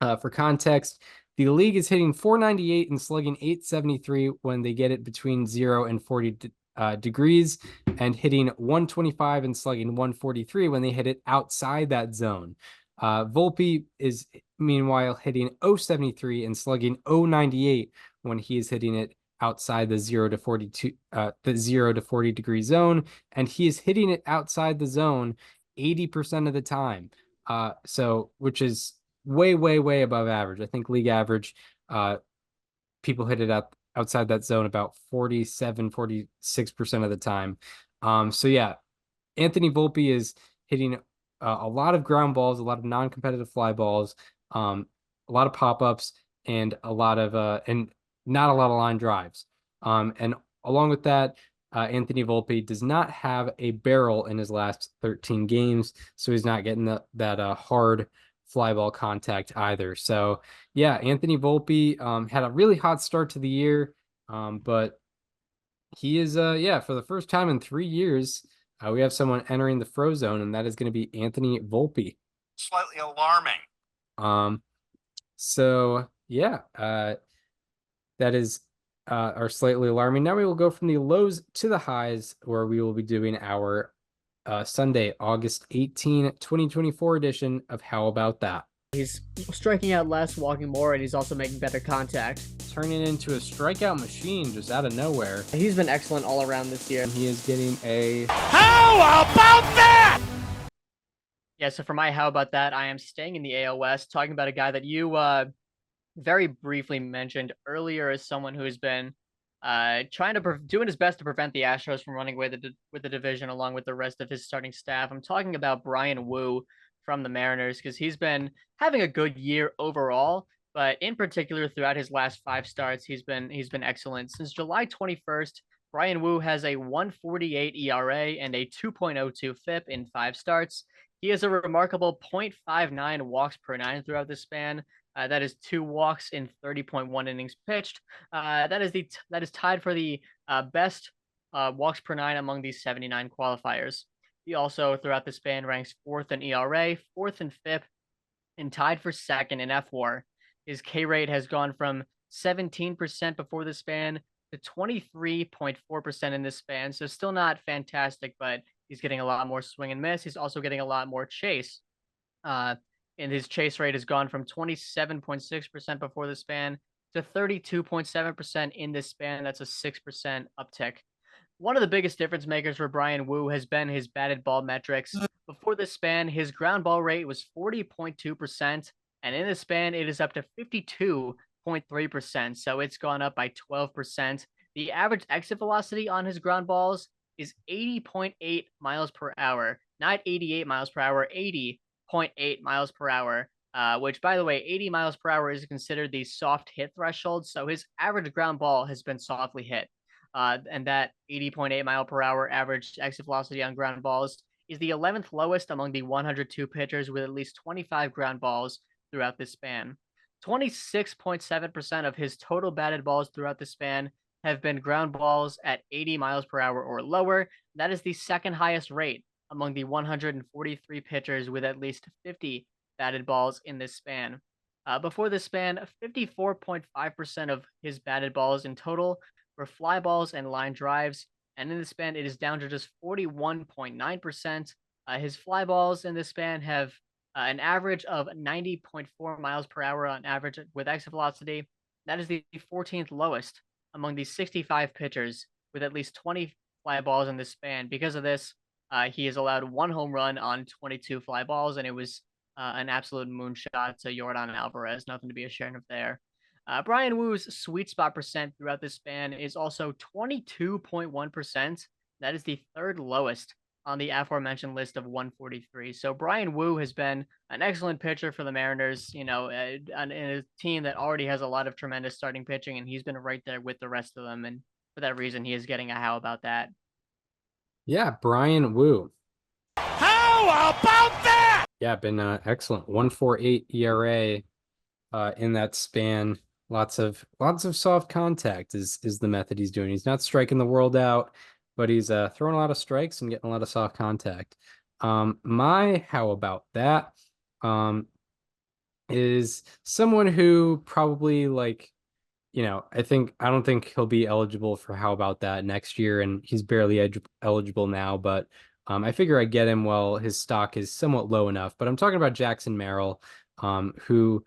For context, the league is hitting 498 and slugging 873 when they get it between 0 and 40 degrees, and hitting 125 and slugging 143 when they hit it outside that zone. Volpe is meanwhile hitting 073 and slugging 098 when he is hitting it outside the 0 to 40 degree zone, and he is hitting it outside the zone 80% of the time. So which is way, way, way above average. I think league average, people hit it outside that zone about 46% of the time. So yeah, Anthony Volpe is hitting a lot of ground balls, a lot of non-competitive fly balls, a lot of pop-ups, and a lot of and not a lot of line drives. And along with that, Anthony Volpe does not have a barrel in his last 13 games, so he's not getting that hard fly ball contact either. So yeah, Anthony Volpe had a really hot start to the year, but he is for the first time in 3 years, we have someone entering the Frozone, and that is going to be Anthony Volpe. Slightly alarming. So yeah, that is are slightly alarming. Now we will go from the lows to the highs, where we will be doing our Sunday, August 18, 2024 edition of How About That? He's striking out less, walking more, and he's also making better contact. Turning into a strikeout machine just out of nowhere. He's been excellent all around this year. He is getting a... How about that? Yeah, so for my How About That, I am staying in the AL West, talking about a guy that you very briefly mentioned earlier as someone who's been doing his best to prevent the Astros from running away with the division along with the rest of his starting staff. I'm talking about Brian Wu from the Mariners, because he's been having a good year overall, but in particular throughout his last 5 starts, he's been excellent. Since July 21st, Brian Wu has a 1.48 ERA and a 2.02 FIP in 5 starts. He has a remarkable 0.59 walks per 9 throughout the span. That is 2 walks in 30.1 innings pitched. That is tied for the best walks per 9 among these 79 qualifiers. He also, throughout the span, ranks 4th in ERA, 4th in FIP, and tied for 2nd in FWAR. His K rate has gone from 17% before the span to 23.4% in this span. So still not fantastic, but he's getting a lot more swing and miss. He's also getting a lot more chase. And his chase rate has gone from 27.6% before the span to 32.7% in this span. That's a 6% uptick. One of the biggest difference makers for Brian Wu has been his batted ball metrics. Before this span, his ground ball rate was 40.2%, and in this span, it is up to 52.3%. So it's gone up by 12%. The average exit velocity on his ground balls is 80.8 miles per hour, not 88 miles per hour, 80.8 miles per hour. Which, by the way, 80 miles per hour is considered the soft hit threshold. So his average ground ball has been softly hit. And that 80.8 mile per hour average exit velocity on ground balls is the 11th lowest among the 102 pitchers with at least 25 ground balls throughout this span. 26.7% of his total batted balls throughout the span have been ground balls at 80 miles per hour or lower. That is the second highest rate among the 143 pitchers with at least 50 batted balls in this span. Before this span, 54.5% of his batted balls in total for fly balls and line drives, and in the span, it is down to just 41.9%. His fly balls in this span have an average of 90.4 miles per hour on average with exit velocity. That is the 14th lowest among the 65 pitchers with at least 20 fly balls in this span. Because of this, he has allowed 1 home run on 22 fly balls, and it was an absolute moonshot to Yordan Alvarez. Nothing to be ashamed of there. Brian Wu's sweet spot percent throughout this span is also 22.1%. That is the third lowest on the aforementioned list of 143. So Brian Wu has been an excellent pitcher for the Mariners, in a team that already has a lot of tremendous starting pitching, and he's been right there with the rest of them. And for that reason, he is getting a how about that. Yeah, Brian Wu. How about that? Yeah, been excellent. 1.48 ERA in that span. Lots of soft contact is the method he's doing. He's not striking the world out, but he's throwing a lot of strikes and getting a lot of soft contact. My how about that is someone who probably I don't think he'll be eligible for how about that next year, and he's barely eligible now, but I figure I get him while his stock is somewhat low enough. But I'm talking about Jackson Merrill, who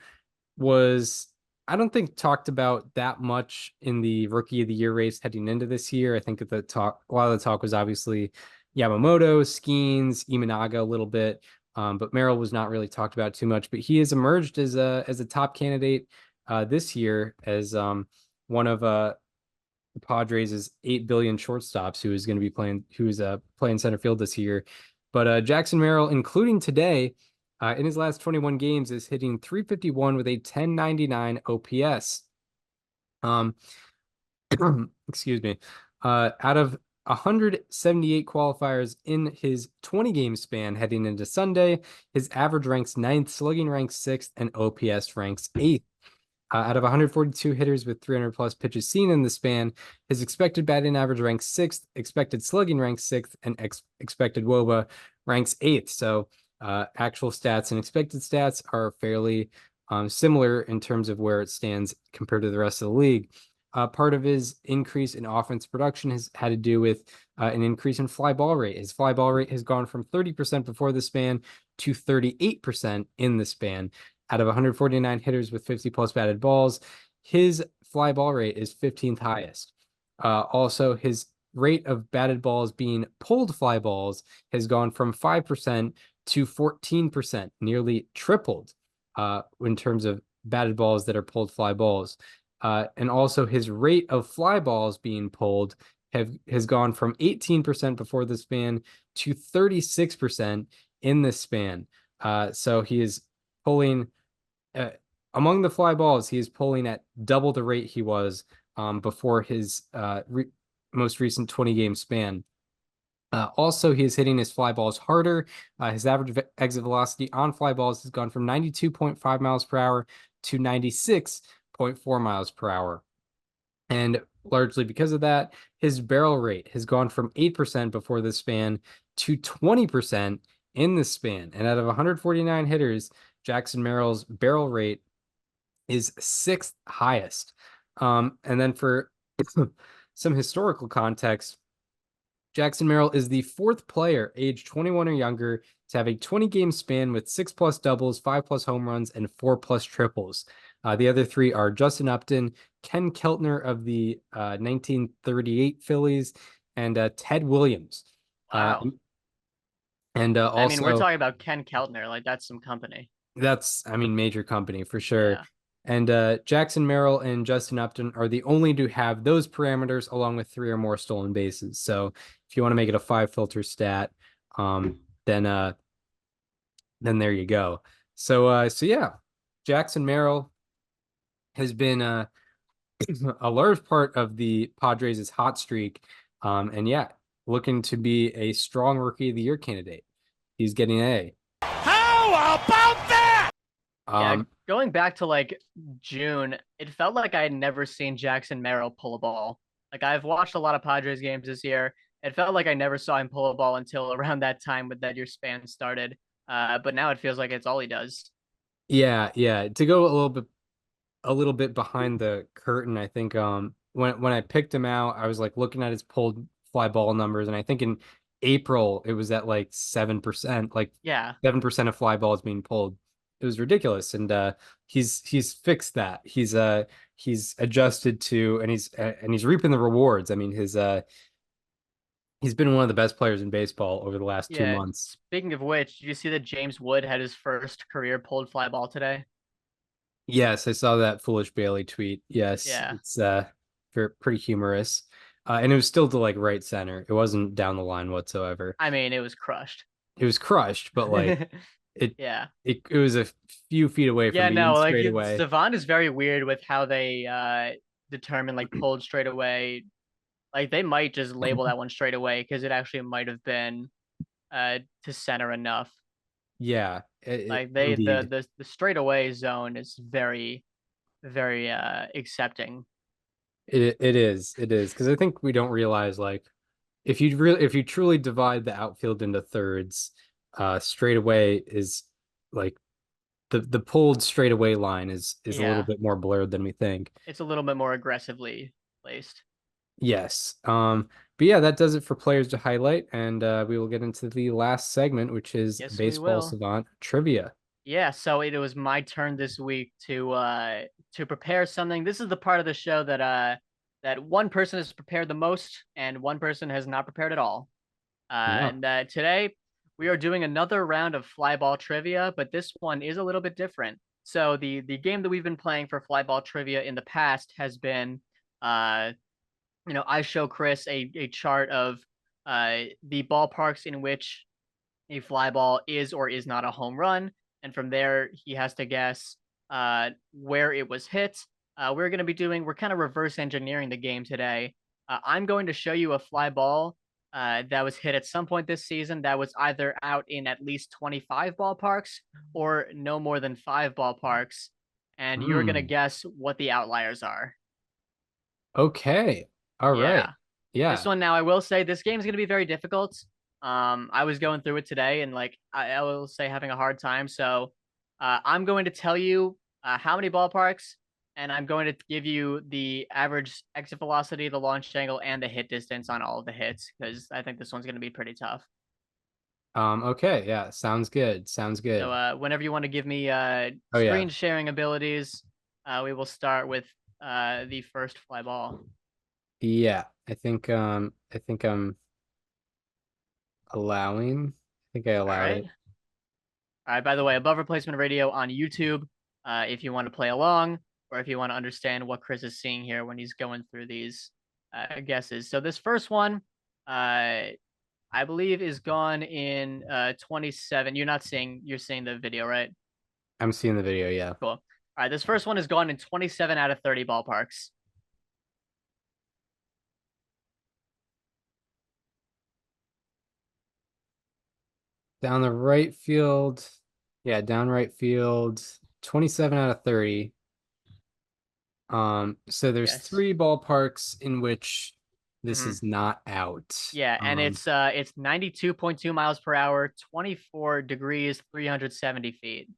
was, I don't think, talked about that much in the Rookie of the Year race heading into this year. I think that a lot of the talk was obviously Yamamoto, Skeens, Imanaga a little bit, but Merrill was not really talked about too much. But he has emerged as a top candidate this year as one of the Padres' 8 billion shortstops who is playing center field this year. But Jackson Merrill, including today, in his last 21 games, is hitting .351 with a 1099 OPS. Excuse me. Out of 178 qualifiers in his 20-game span heading into Sunday, his average ranks 9th, slugging ranks 6th, and OPS ranks 8th. Out of 142 hitters with 300-plus pitches seen in the span, his expected batting average ranks 6th, expected slugging ranks 6th, and expected WOBA ranks 8th. So actual stats and expected stats are fairly similar in terms of where it stands compared to the rest of the league. Part of his increase in offense production has had to do with an increase in fly ball rate. His fly ball rate has gone from 30% before the span to 38% in the span. Out of 149 hitters with 50-plus batted balls, his fly ball rate is 15th highest. Also, his rate of batted balls being pulled fly balls has gone from 5% to 14%, nearly tripled in terms of batted balls that are pulled fly balls. And also his rate of fly balls being pulled has gone from 18% before the span to 36% in this span. So he is pulling among the fly balls, he is pulling at double the rate he was before his most recent 20-game span. Also, he is hitting his fly balls harder. His average exit velocity on fly balls has gone from 92.5 miles per hour to 96.4 miles per hour. And largely because of that, his barrel rate has gone from 8% before the span to 20% in the span. And out of 149 hitters, Jackson Merrill's barrel rate is 6th highest. And then for some historical context, Jackson Merrill is the 4th player aged 21 or younger to have a 20-game span with 6-plus doubles, 5-plus home runs, and 4-plus triples. The other 3 are Justin Upton, Ken Keltner of the 1938 Phillies, and Ted Williams. Wow. And I mean, we're also talking about Ken Keltner. Like, that's some company. that's, I mean, major company for sure. Yeah. And Jackson Merrill and Justin Upton are the only to have those parameters along with 3 or more stolen bases. So if you want to make it a 5 filter stat, um, then there you go. So yeah, Jackson Merrill has been a large part of the Padres' hot streak. And yeah, looking to be a strong rookie of the year candidate. He's getting an A. How about that? Yeah, going back to like June, it felt like I had never seen Jackson Merrill pull a ball. Like, I've watched a lot of Padres games this year. It felt like I never saw him pull a ball until around that time with that year span started. But now it feels like it's all he does. Yeah. To go a little bit behind the curtain, I think when I picked him out, I was like looking at his pulled fly ball numbers, and I think in April it was at like 7%, like Yeah. 7% of fly balls being pulled. It was ridiculous, and he's fixed that. He's adjusted to, and he's reaping the rewards. I mean, he's been one of the best players in baseball over the last 2 Yeah. months. Speaking of which, did you see that James Wood had his first career pulled fly ball today? Yes, I saw that Foolish Bailey tweet. Yes, Yeah. it's pretty humorous. And it was still to like right center. It wasn't down the line whatsoever. I mean, it was crushed. It was crushed, but like it Yeah. it was a few feet away Yeah, from being no, like straight away. Savant is very weird with how they determine like pulled straight away. Like, they might just label that one straight away because it actually might have been to center enough. Yeah, Like, indeed. the straightaway zone is very, very accepting. It is because I think we don't realize, like, if you truly divide the outfield into thirds, straight away is like the pulled straightaway line is a little Yeah. bit more blurred than we think. It's a little bit more aggressively placed. Yes. But yeah, that does it for players to highlight, and we will get into the last segment, which is Yes, we baseball will. savant trivia. Yeah, so it was my turn this week to prepare something. This is the part of the show that one person has prepared the most and one person has not prepared at all. Yeah. And today we are doing another round of fly ball trivia, but this one is a little bit different. So the game that we've been playing for fly ball trivia in the past has been I show Chris a chart of the ballparks in which a fly ball is or is not a home run, and from there he has to guess where it was hit. We're kind of reverse engineering the game today. I'm going to show you a fly ball that was hit at some point this season that was either out in at least 25 ballparks or no more than 5 ballparks, and you're going to Hmm. guess what the outliers are. Okay. All right. Yeah. This Yeah. one, now I will say this game is going to be very difficult. I was going through it today and like I will say having a hard time. So I'm going to tell you how many ballparks, and I'm going to give you the average exit velocity, the launch angle, and the hit distance on all of the hits because I think this one's going to be pretty tough. Okay. Yeah. Sounds good. Sounds So good. whenever you want to give me Oh yeah. screen sharing abilities, we will start with the first fly ball. Yeah. I think I'm allowing. I think I All allowed right. it. All right. By the way, Above Replacement Radio on YouTube, if you want to play along or if you want to understand what Chris is seeing here when he's going through these guesses. So this first one, I believe, is gone in 27. You're seeing the video, right? I'm seeing the video, yeah. Cool. All right. This first one is gone in 27 out of 30 ballparks. Down the right field. Yeah, down right field. 27 out of 30. So there's Yes. 3 ballparks in which this Mm-hmm. is not out. Yeah, and it's 92.2 miles per hour, 24 degrees, 370 feet.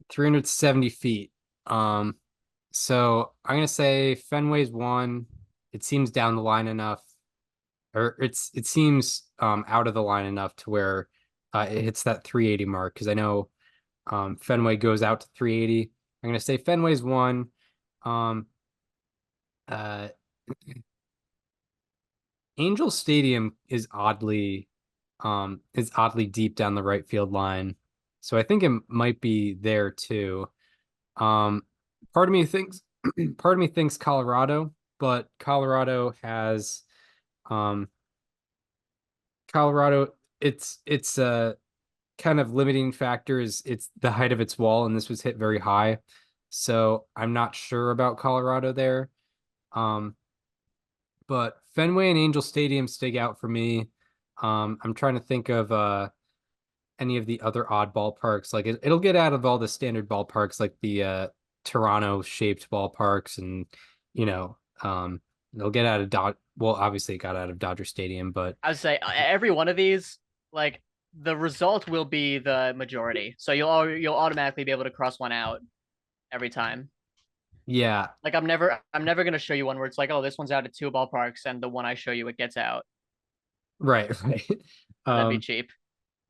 370 feet. So I'm gonna say Fenway's 1. It seems down the line enough, or it seems out of the line enough to where it hits that 380 mark, because I know Fenway goes out to 380. I'm gonna say Fenway's 1. Um, Angel Stadium is oddly deep down the right field line. So I think it might be there too. Um part of me thinks part of me thinks Colorado, but um Colorado, it's a kind of limiting factor is it's the height of its wall, and this was hit very high. So I'm not sure about Colorado there. Um, but Fenway and Angel Stadium stick out for me. I'm trying to think of any of the other odd ballparks. Like it'll get out of all the standard ballparks, like the Toronto shaped ballparks, and you know, it'll get out of Dod. Well, obviously it got out of Dodger Stadium, but I would say every one of these, like the result will be the majority. So you'll automatically be able to cross one out every time. yeah, Like I'm never gonna show you one where it's like, oh, this one's out at two ballparks, and the one I show you it gets out. right, right. That'd be Um, cheap.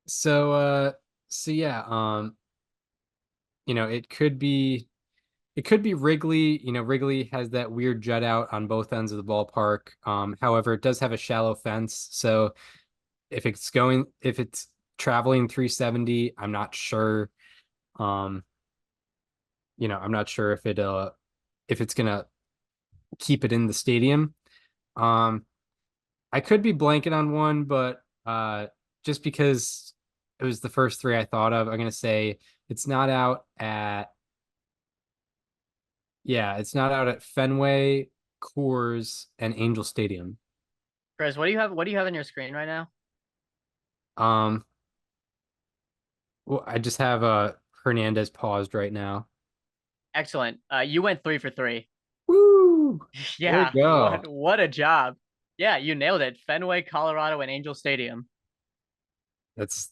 so yeah, it could be Wrigley. Wrigley has that weird jut out on both ends of the ballpark. However, it does have a shallow fence, so if it's traveling 370, I'm not sure. Um, I'm not sure if it's gonna keep it in the stadium. Um, I could be blanking on one, but just because it was the first three I thought of, I'm gonna say it's not out at it's not out at Fenway, Coors, and Angel Stadium. Chris, what do you have? What do you have on your screen right now? Um, well, I just have Hernandez paused right now. Excellent. You went 3 for 3. Woo! Way to Yeah, go. what a job. Yeah, you nailed it. Fenway, Colorado, and Angel Stadium. That's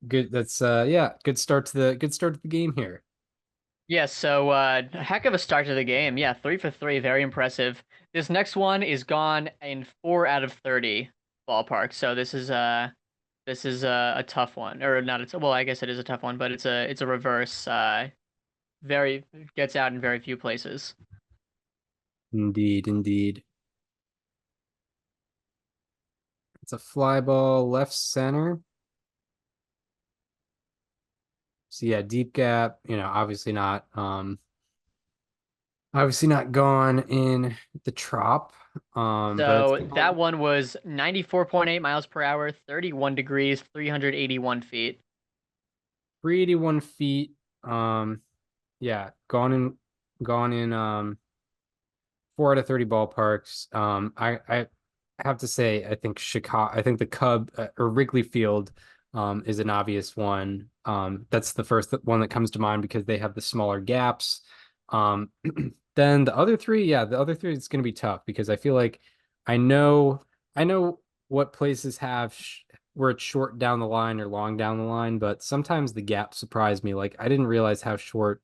good. That's good start to the game here. Yeah, so heck of a start to the game. Yeah, 3 for 3, very impressive. This next one is gone in 4 out of 30 ballparks. So this is a tough one, or not? Well, I guess it is a tough one, but it's a reverse. Very gets out in very few places. Indeed, indeed. It's a fly ball left center. So yeah, deep gap, obviously not gone in the trop. But it's So that one was 94.8 miles per hour, 31 degrees, 381 feet. 381 feet. Yeah, gone in 4 out of 30 ballparks. I have to say, I think Chicago, I think the Cub or Wrigley Field is an obvious one. That's the first one that comes to mind because they have the smaller gaps. Um, then the other three, the other three is going to be tough because I feel like I know I know what places have where it's short down the line or long down the line, but sometimes the gaps surprise me. Like I didn't realize how short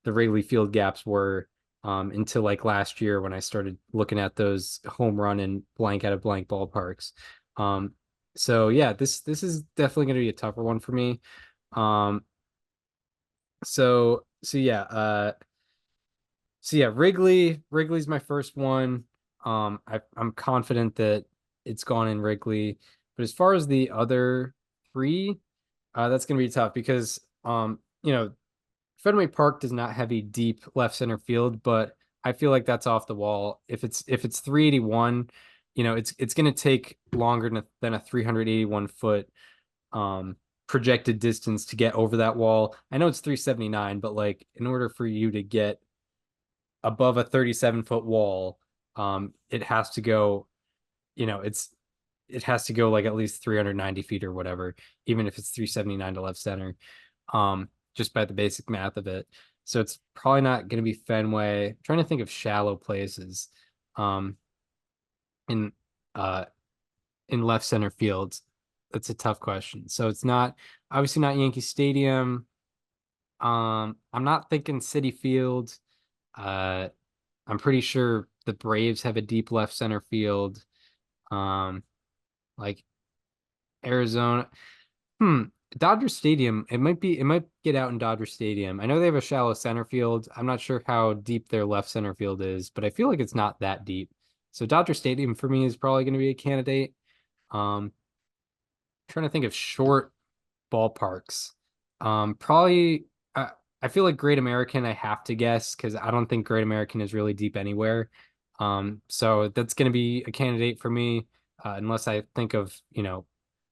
the Wrigley Field gaps were until like last year when I started looking at those home run and blank out of blank ballparks. So yeah, this is definitely going to be a tougher one for me. Um, so yeah, Wrigley's my first one. I'm confident that it's gone in Wrigley, but as far as the other three, that's going to be tough because Fenway Park does not have a deep left center field, but I feel like that's off the wall. If it's 381, it's going to take longer than a 381 foot projected distance to get over that wall. I know it's 379, but like in order for you to get above a 37-foot wall, it has to go, it has to go like at least 390 feet or whatever, even if it's 379 to left center. Just by the basic math of it. So it's probably not going to be Fenway. I'm trying to think of shallow places in uh in left center fields. That's a tough question. So it's not obviously not Yankee Stadium. I'm not thinking Citi Field. Uh I'm pretty sure the Braves have a deep left center field. Like Arizona. Hmm. Dodger Stadium. It might get out in Dodger Stadium. I know they have a shallow center field. I'm not sure how deep their left center field is, but I feel like it's not that deep. So Dodger Stadium for me is probably going to be a candidate. Um, Trying to think of short ballparks. Probably. I feel like Great American. I have to guess because I don't think Great American is really deep anywhere. So that's going to be a candidate for me, unless I think of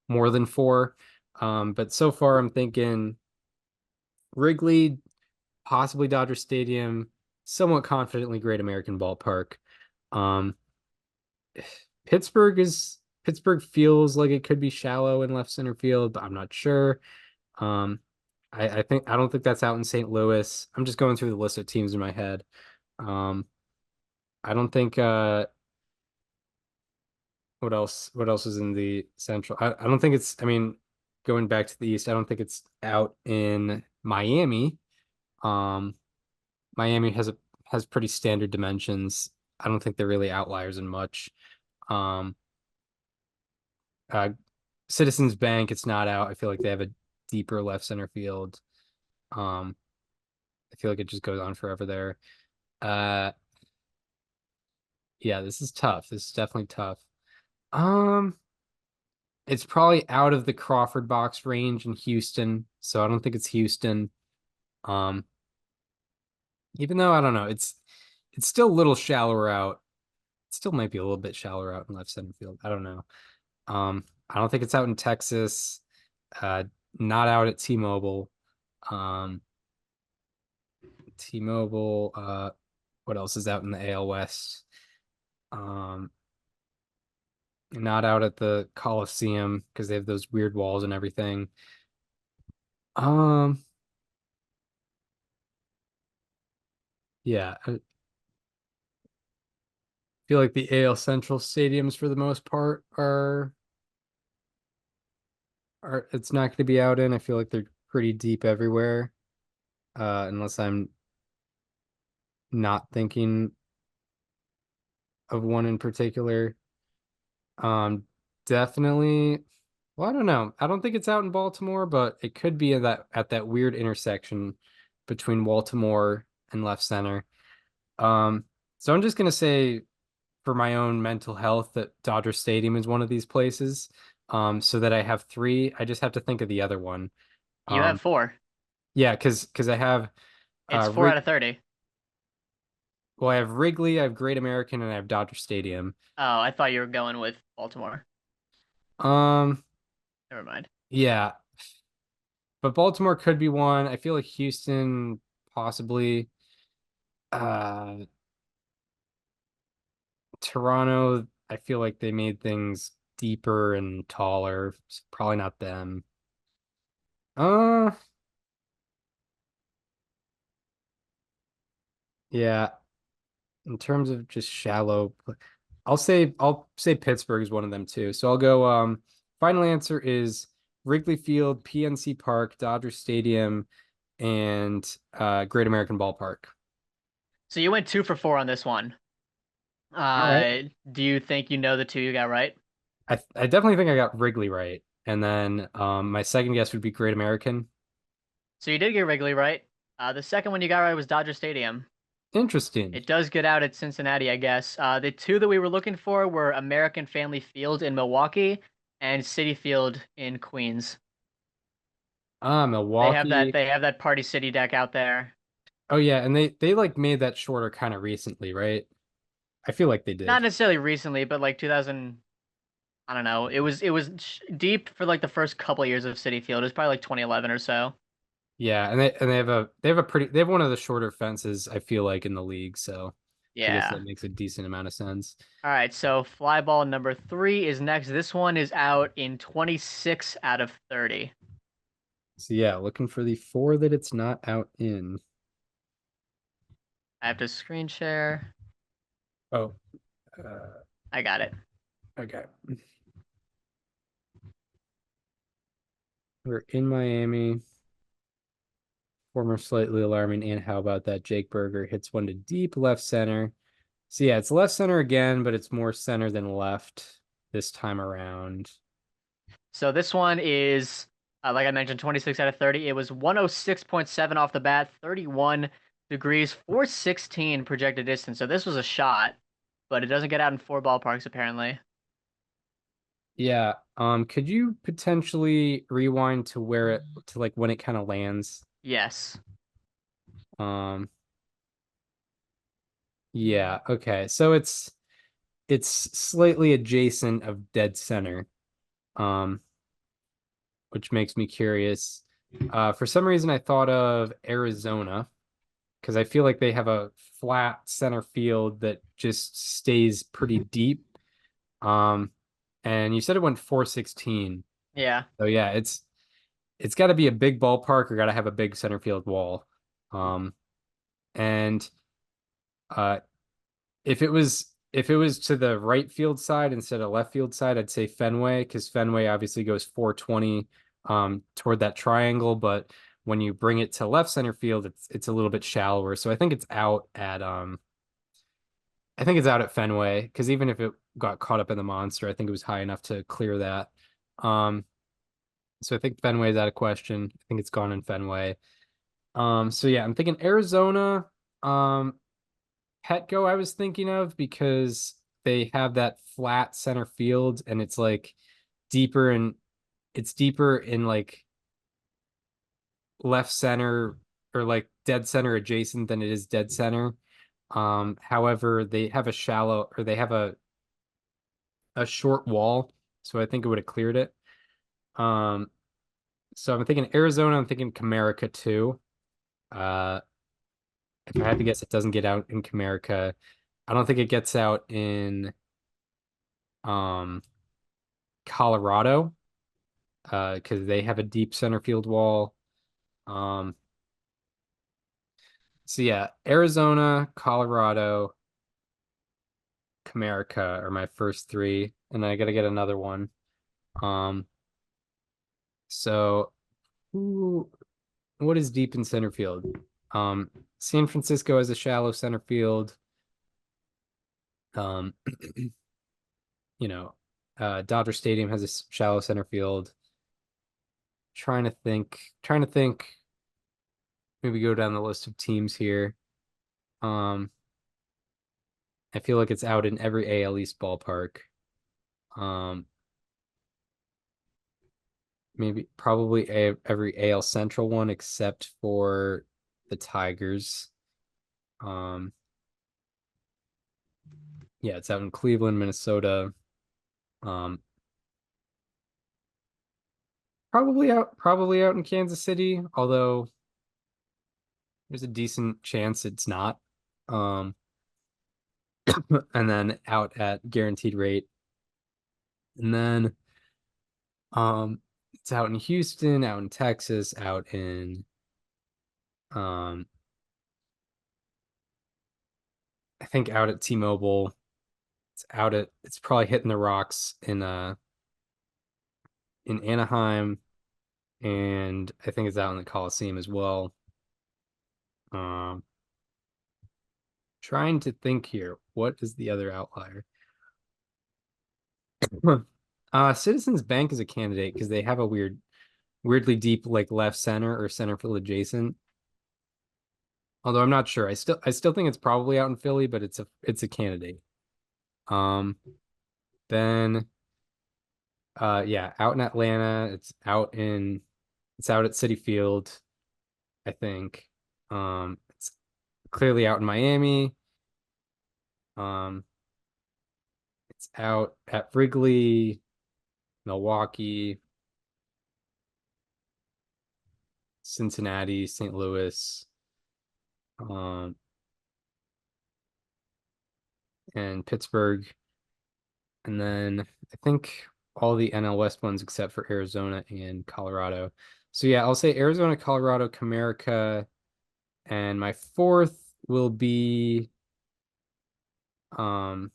more than four. But so far I'm thinking Wrigley, possibly Dodger Stadium, somewhat confidently Great American Ballpark. Um, Pittsburgh feels like it could be shallow in left center field, but I'm not sure. Um, I don't think that's out in St. Louis. I'm just going through the list of teams in my head. Um, I don't think what else is in the central? I don't think it's, I mean, going back to the east, I don't think it's out in Miami. Um, Miami has pretty standard dimensions. I don't think they're really outliers in much. Um, uh, Citizens Bank, it's not out. I feel like they have a deeper left center field. Um, I feel like it just goes on forever there. Uh, yeah, this is tough. This is definitely tough. Um, it's probably out of the Crawford box range in Houston, so I don't think it's Houston. Um, even though I don't know, it's still a little shallower out. It still might be a little bit shallower out in left center field. I don't know. I don't think it's out in Texas. Uh, Not out at T-Mobile. Um, T-Mobile. What else is out in the AL West? Um, Not out at the Coliseum because they have those weird walls and everything. Um, yeah, I feel like the AL Central stadiums for the most part are it's not going to be out in. I feel like they're pretty deep everywhere. Unless I'm not thinking of one in particular. Um, Definitely. Well, I don't know. I don't think it's out in Baltimore, but it could be at that weird intersection between Baltimore and left center. So I'm just gonna say for my own mental health that Dodger Stadium is one of these places. So that I have three. I just have to think of the other one. You have Um, four. yeah, because I have It's four Rig out of 30. well, I have Wrigley, I have Great American, and I have Dodger Stadium. Oh, I thought you were going with Baltimore. Um, Never mind. yeah, but Baltimore could be one. I feel like Houston possibly. Uh, Toronto, I feel like they made things deeper and taller. It's probably not them. Uh, yeah, in terms of just shallow, I'll say Pittsburgh is one of them too. So I'll go final answer is Wrigley Field, PNC Park, Dodger Stadium, and Great American Ballpark. So you went 2 for 4 on this one. All right. Do you think you know the two you got right? I definitely think I got Wrigley right. And then my second guess would be Great American. So you did get Wrigley right. The second one you got right was Dodger Stadium. Interesting. It does get out at Cincinnati, I guess. The two that we were looking for were American Family Field in Milwaukee and City Field in Queens. They have that Milwaukee. they have that Party City deck out there. Oh yeah, and they like made that shorter kind of recently, right? I feel like they Not did. necessarily recently, but like 2000, I don't know. It was deep for like the first couple years of City Field. It was probably like 2011 or so. Yeah, and they have one of the shorter fences, I feel like, in the league, so I guess Yeah. that makes a decent amount of sense. All right, so fly ball number 3 is next. This one is out in 26 out of 30. So yeah, looking for the four that it's not out in. I have to screen share. Oh, uh, I got it. okay. We're in Miami. Former slightly alarming, and how about that? Jake Berger hits one to deep left center. So yeah, it's left center again, but it's more center than left this time around. So this one is, like I mentioned, 26 out of 30. It was 106.7 off the bat, 31 degrees, 416 projected distance. So this was a shot. but it doesn't get out in 4 ballparks apparently. Yeah. Could you potentially rewind to where it to like when it kind of lands? Yes. Um, yeah, okay. So it's slightly adjacent of dead center. Um, which makes me curious. For some reason I thought of Arizona because I feel like they have a flat center field that just stays pretty deep. Um, and you said it went 416. Yeah. So yeah, it's got to be a big ballpark or got to have a big center field wall. And uh, if it was to the right field side instead of left field side, I'd say Fenway because Fenway obviously goes 420 toward that triangle, but when you bring it to left center field, it's a little bit shallower. So I think it's out at Fenway because even if it got caught up in the monster, I think it was high enough to clear that. Um, so I think Fenway's out of question. I think it's gone in Fenway. So yeah, I'm thinking Arizona. Um, Petco I was thinking of because they have that flat center field and deeper and it's deeper in like left center or like dead center adjacent than it is dead center. However, they have a short wall, so I think it would have cleared it. Um, so I'm thinking Arizona, I'm thinking Comerica too. Uh, if I had to guess, it doesn't get out in Comerica. I don't think it gets out in um Colorado, because they have a deep center field wall. Um, so yeah, Arizona, Colorado, Comerica are my first three, and I gotta get another one. Um, so what is deep in center field? Um, San Francisco has a shallow center field. Um, you know, Dodger Stadium has a shallow center field. Trying to think, maybe go down the list of teams here. Um, I feel like it's out in every AL East ballpark. Um, maybe probably every AL Central one except for the Tigers. Um, yeah, it's out in Cleveland, Minnesota. Um, probably out in Kansas City, although there's a decent chance it's not. Um, and then out at guaranteed rate. And then it's out in Houston, out in Texas, out in um I think out at T-Mobile. It's probably hitting the rocks in Anaheim, and I think it's out in the Coliseum as well. Um Trying to think here. What is the other outlier? Citizens Bank is a candidate because they have a weirdly deep like left center or center field adjacent. Although I'm not sure. I still think it's probably out in Philly, but it's a candidate. Um then yeah, out in Atlanta, it's out at Citi Field, I think. It's clearly out in Miami. Um it's out at Wrigley, Milwaukee, Cincinnati, St. Louis, um, and Pittsburgh. And then I think all the NL West ones except for Arizona and Colorado. So yeah, I'll say Arizona, Colorado, Comerica, and my fourth will be um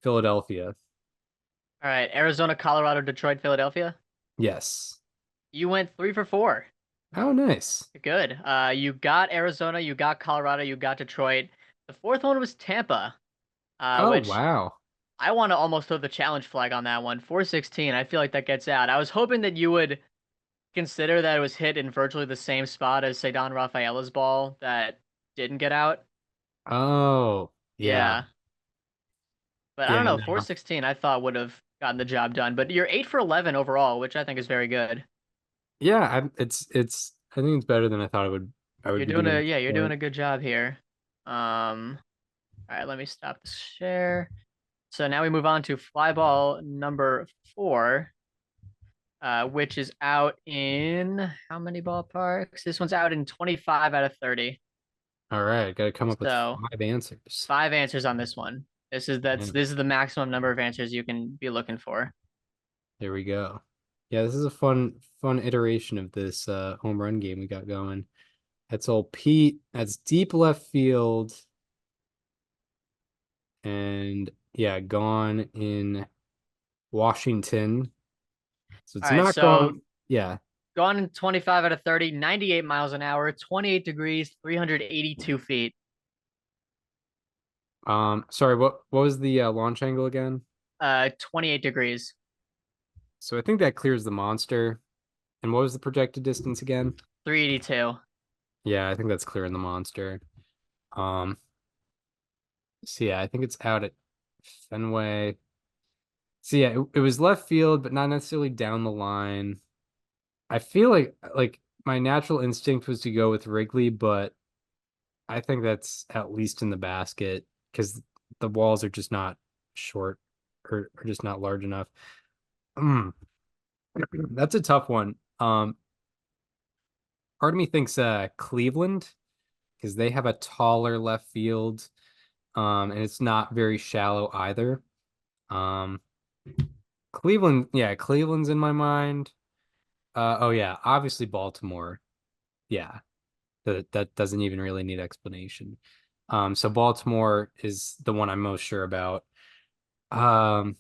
Philadelphia. All right, Arizona, Colorado, Detroit, Philadelphia. Yes. You went 3 for 4. Oh, nice. Good. You got Arizona, you got Colorado, you got Detroit. The fourth one was Tampa, Oh, which wow. I want to almost throw the challenge flag on that one. 416. I feel like that gets out. I was hoping that you would consider that it was hit in virtually the same spot as Cedon Rafaela's ball that didn't get out. Oh, yeah. Yeah. But I Yeah, don't know, no. 416 I thought would have gotten the job done. But you're 8 for 11 overall, which I think is very good. Yeah, it's I think it's better than I would You're be doing doing a at this yeah, you're doing point. a good job here. All right, let me stop the share. So now we move on to fly ball number 4, which is out in how many ballparks? This one's out in 25 out of 30. All right, got to come up with So 5 answers. 5 answers on this one. Yeah, This is the maximum number of answers you can be looking for. there we go. Yeah, this is a fun iteration of this home run game we got going. That's old Pete. That's deep left field. And yeah, gone in Washington. So it's All right, not so gone. Yeah. gone in 25 out of 30, 98 miles an hour, 28 degrees, 382 feet. Sorry, what was the launch angle again? 28 degrees, So I think that clears the monster. And what was the projected distance again? 382. Yeah, I think that's clearing the monster. Um, so yeah, I think it's out at Fenway. So yeah, it was left field, but not necessarily down the line. I feel like my natural instinct was to go with Wrigley, but I think that's at least in the basket because the walls are just not short or just not large enough. Mm, that's a tough one. Part of me thinks Cleveland because they have a taller left field, and it's not very shallow either. Um, Cleveland, yeah, Cleveland's in my mind. Oh yeah, obviously Baltimore. Yeah, that doesn't even really need explanation. So Baltimore is the one I'm most sure about. Um,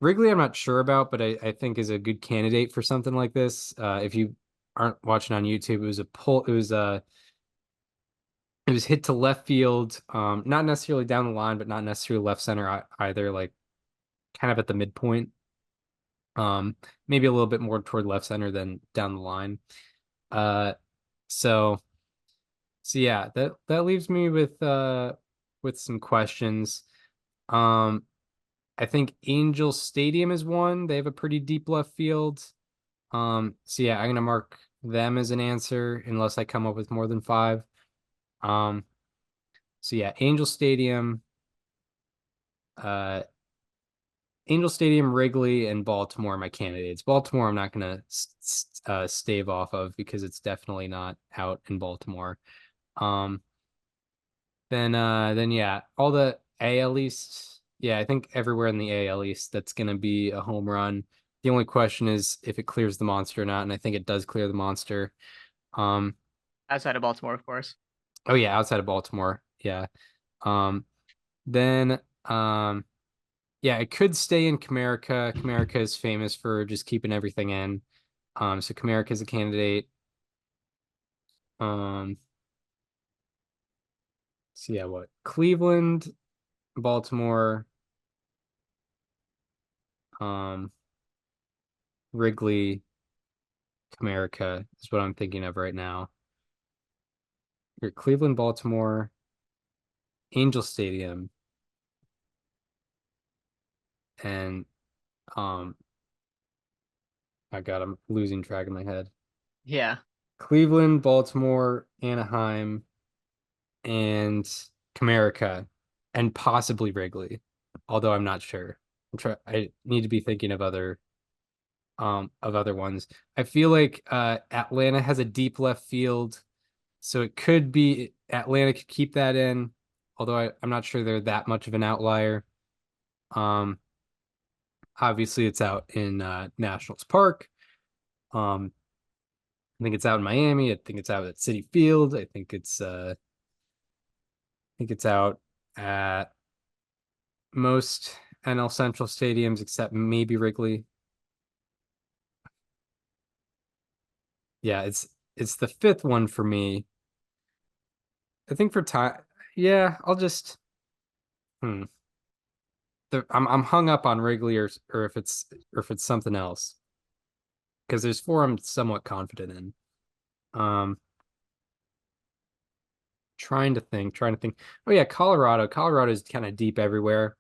Wrigley, I'm not sure about, but I think is a good candidate for something like this. If you aren't watching on YouTube, it was a pull. It was hit to left field, not necessarily down the line, but not necessarily left center either. Like kind of at the midpoint. Um, Maybe a little bit more toward left center than down the line. Uh, so so yeah, that leaves me with some questions. Um, I think Angel Stadium is one. They have a pretty deep left field. So yeah, I'm gonna mark them as an answer unless I come up with more than 5. Um, so yeah, uh, Angel Stadium, Wrigley, and Baltimore are my candidates. Baltimore, I'm not gonna stave off of because it's definitely not out in Baltimore. Um, then yeah, all the AL East. Yeah, I think everywhere in the AL East that's gonna be a home run. The only question is if it clears the monster or not, and I think it does clear the monster. Um, Outside of Baltimore, of course. oh yeah, outside of Baltimore. Yeah. Um, then yeah, it could stay in Comerica. Comerica is famous for just keeping everything in. So Comerica is a candidate. Um, so yeah, what? Cleveland, Baltimore, um, Wrigley, Comerica is what I'm thinking of right now. Here, Cleveland, Baltimore, Angel Stadium, and my God, I'm losing track of my head. Yeah. Cleveland, Baltimore, Anaheim, and Comerica, and possibly Wrigley, although I'm not sure. I need to be thinking of other ones. I feel like Atlanta has a deep left field, so it could be Atlanta could keep that in, although I'm not sure they're that much of an outlier. Um, Obviously it's out in Nationals Park. Um, I think it's out in Miami. I think it's out at Citi Field. I think it's out at most NL Central stadiums except maybe Wrigley. Yeah, it's the 5th one for me. I think for time, yeah, I'll just hmm. I'm hung up on Wrigley or if it's something else because there's 4 I'm somewhat confident in. Um, Trying to think. Oh yeah, Colorado. Colorado is kind of deep everywhere.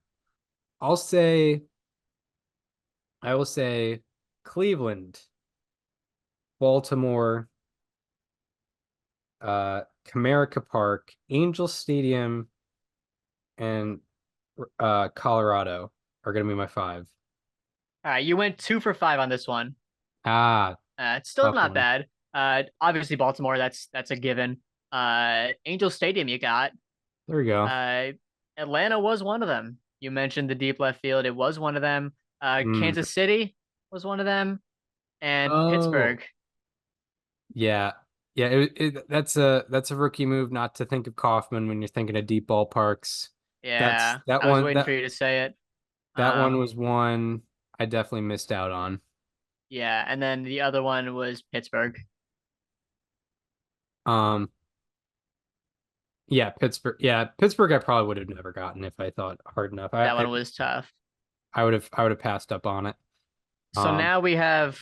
I'll say, I will say Cleveland, Baltimore, Comerica Park, Angel Stadium, and Colorado are gonna be my five. All right, you went 2 for 5 on this one. Ah, It's still tough not one. bad. Obviously Baltimore, that's a given. Angel Stadium, you got. There we go. Uh, Atlanta was one of them. You mentioned the deep left field. It was one of them. Mm. Kansas City was one of them, and Oh, Pittsburgh. yeah. Yeah, that's a rookie move not to think of Kaufman when you're thinking of deep ballparks. That's Yeah, I was waiting for that you to say it. that one Um, was one I definitely missed out on. yeah, and then the other one was Pittsburgh. Um, yeah, Pittsburgh. Yeah, Pittsburgh I probably would have never gotten if I thought hard enough. That one was tough. I would have passed up on it. So Um, now we have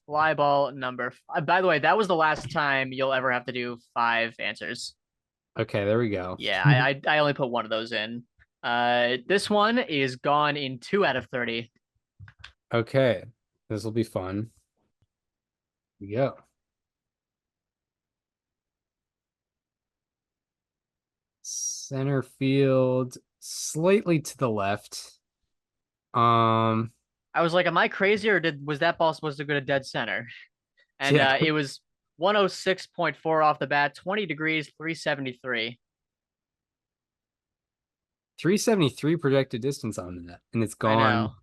fly ball number. By the way, that was the last time you'll ever have to do 5 answers. okay, there we go. Yeah, I only put one of those in. This one is gone in 2 out of 30. Okay, this will be fun. Here we go. Center field, slightly to the left. Um, I was like, am I crazy or was that ball supposed to go to dead center? And yeah, it was 106.4 off the bat, 20 degrees, 373. 373 projected distance on that, and it's I know. gone.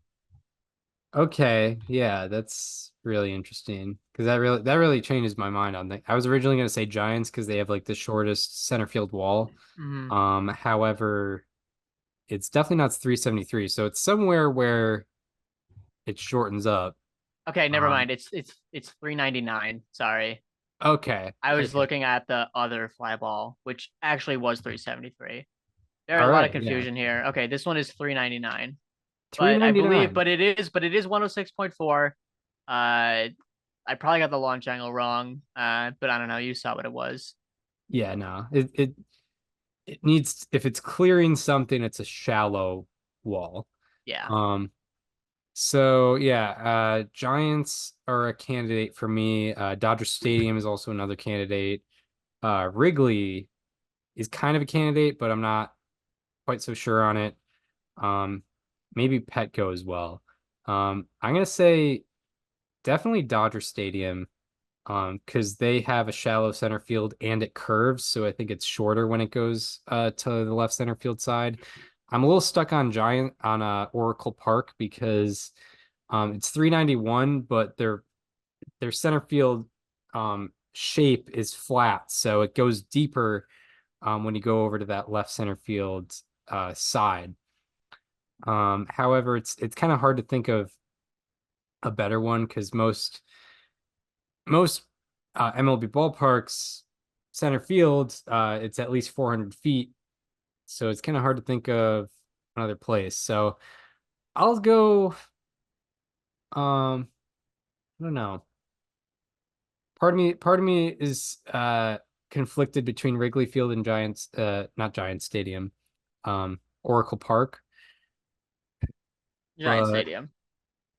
Okay, yeah, that's really interesting because that really changes my mind on that. I was originally going to say Giants because they have like the shortest center field wall. Mhm. However, it's definitely not 373, so it's somewhere where it shortens up. Okay, never Um, mind. It's 399. Sorry. okay, I was okay, looking at the other fly ball, which actually was 373. There are all a lot of right, yeah, confusion here. Okay, this one is 399. But I believe, 399. but it is 106.4. I probably got the launch angle wrong. But I don't know. You saw what it was. Yeah, no, it needs if it's clearing something, it's a shallow wall. Yeah. Um, so yeah, Giants are a candidate for me. Dodger Stadium is also another candidate. Wrigley is kind of a candidate, but I'm not quite so sure on it. Um, maybe Petco as well. I'm gonna say definitely Dodger Stadium. Because they have a shallow center field and it curves, so I think it's shorter when it goes to the left center field side. I'm a little stuck on Oracle Park because it's 391, but their center field shape is flat, so it goes deeper when you go over to that left center field side. However, it's kind of hard to think of a better one because most MLB ballparks center field, it's at least 400 feet, so it's kind of hard to think of another place. So I'll go. I don't know. Part of me is conflicted between Wrigley Field and Giants, not Giants Stadium, Oracle Park, Giant but Stadium.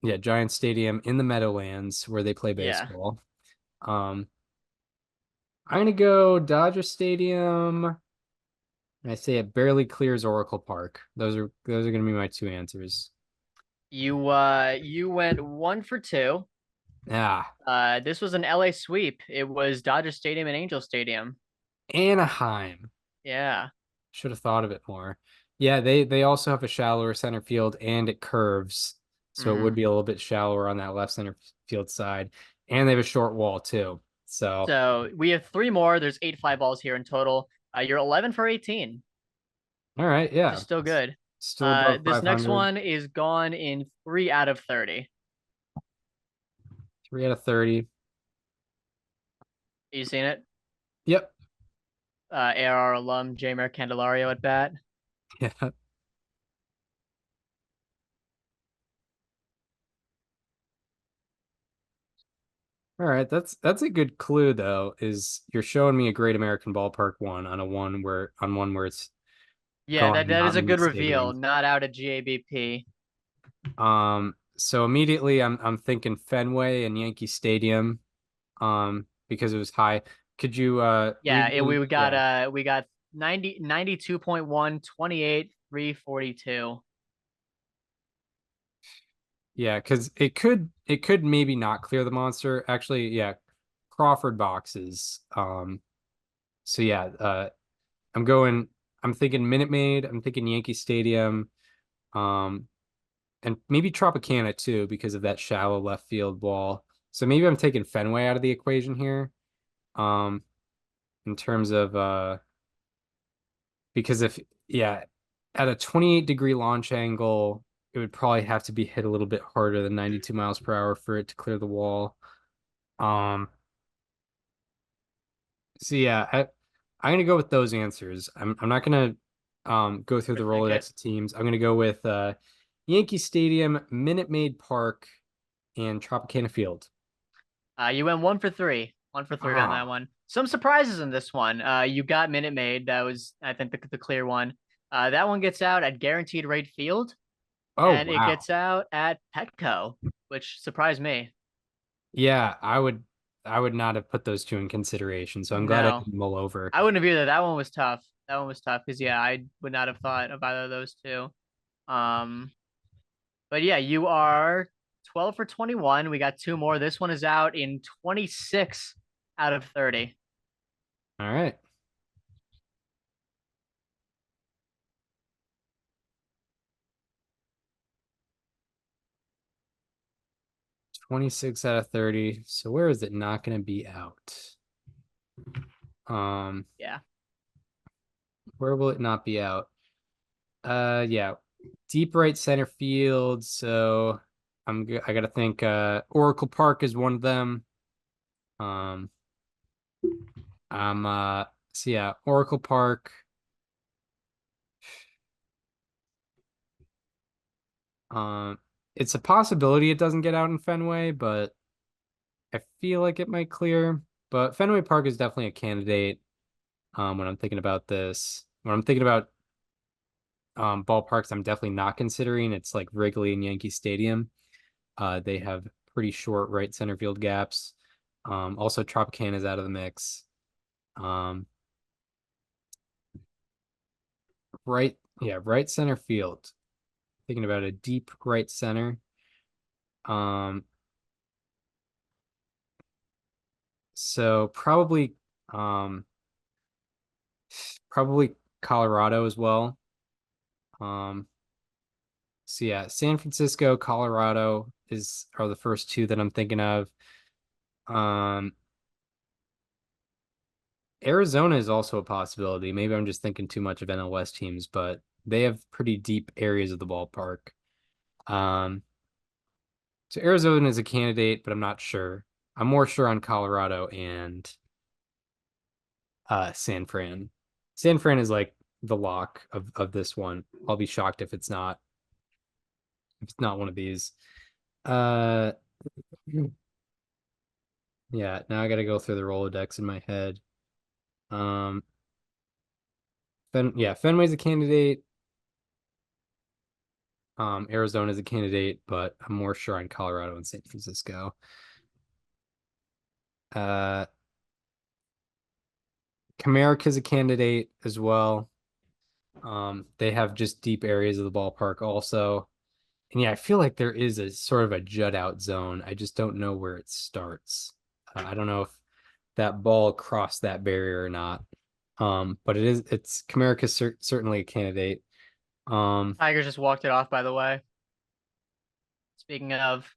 yeah, Giants Stadium in the Meadowlands where they play Yeah. baseball. Um, I'm gonna go Dodger Stadium. I say it barely clears Oracle Park. Those are gonna be my two answers. You went 1 for 2. Ah, This was an LA sweep. It was Dodger Stadium and Angel Stadium. Anaheim. Yeah. Should have thought of it more. Yeah, they also have a shallower center field and it curves, so it would Hmm. be a little bit shallower on that left center field side, and they have a short wall too. So, So we have 3 more. There's 8 fly balls here in total. You're 11 for 18, all right, which is yeah, still good. still above This next 500. one is gone in 3 out of 30. 3 out of 30. You seen it? Yep. ARR alum Jamer Candelario at bat. Yeah. All right, that's a good clue though. Is you're showing me a Great American Ballpark one on one where it's Yeah, going that is not a in the good reveal. stadium. Not out of GABP. So immediately I'm thinking Fenway and Yankee Stadium, because it was high. Could you Yeah, read me? Yeah, we got 92.1, 28, 342. yeah, because it could maybe not clear the monster. Actually, yeah, Crawford boxes. So yeah, I'm going. I'm thinking Minute Maid. I'm thinking Yankee Stadium. Um, and maybe Tropicana too because of that shallow left field wall. So maybe I'm taking Fenway out of the equation here. Um, in terms of because if yeah, at a 28-degree launch angle, it would probably have to be hit a little bit harder than 92 miles per hour for it to clear the wall. Um, so yeah, I'm gonna go with those answers. I'm not gonna go through the Overthink it. Rolodex of teams. I'm gonna go with Yankee Stadium, Minute Maid Park, and Tropicana Field. You went 1 for 3. 1 for 3 on that Ah, one. Some surprises in this one. You got Minute Maid. That was, I think, the clear one. That one gets out at Guaranteed Rate Field, oh and it wow. gets out at Petco, which surprised me. Yeah, I would not have put those two in consideration, so I'm glad I No, didn't mull over. I wouldn't have either. That one was tough. That one was tough because yeah, I would not have thought of either of those two. Um, but yeah, you are 12 for 21. We got two more. This one is out in 26 out of 30. All right. 26 out of 30. So where is it not going to be out? Um, Yeah. where will it not be out? Yeah, deep right center field. So I gotta think. Oracle Park is one of them. Um, I'm so yeah, Oracle Park. Um, it's a possibility it doesn't get out in Fenway, but I feel like it might clear. But Fenway Park is definitely a candidate. When I'm thinking about this, when I'm thinking about ballparks, I'm definitely not considering. It's like Wrigley and Yankee Stadium. They have pretty short right center field gaps. Also, Tropicana is out of the mix. Um, right center field. Thinking about a deep right center. Um, so um, probably Colorado as well. Um, so yeah, San Francisco, Colorado are the first two that I'm thinking of. Um, Arizona is also a possibility. Maybe I'm just thinking too much of NL West teams, but they have pretty deep areas of the ballpark. Um, so Arizona is a candidate, but I'm not sure. I'm more sure on Colorado and San Fran. San Fran is like the lock of this one. I'll be shocked if it's not one of these. Uh, yeah. Now I got to go through the Rolodex in my head. Um, Fenway's a candidate. Arizona is a candidate, but I'm more sure on Colorado and San Francisco. Uh, Comerica is a candidate as well. They have just deep areas of the ballpark also. And yeah, I feel like there is a sort of a jut out zone. I just don't know where it starts. I don't know if that ball crossed that barrier or not. But it's Comerica certainly a candidate. Um, Tigers just walked it off, by the way. Speaking of,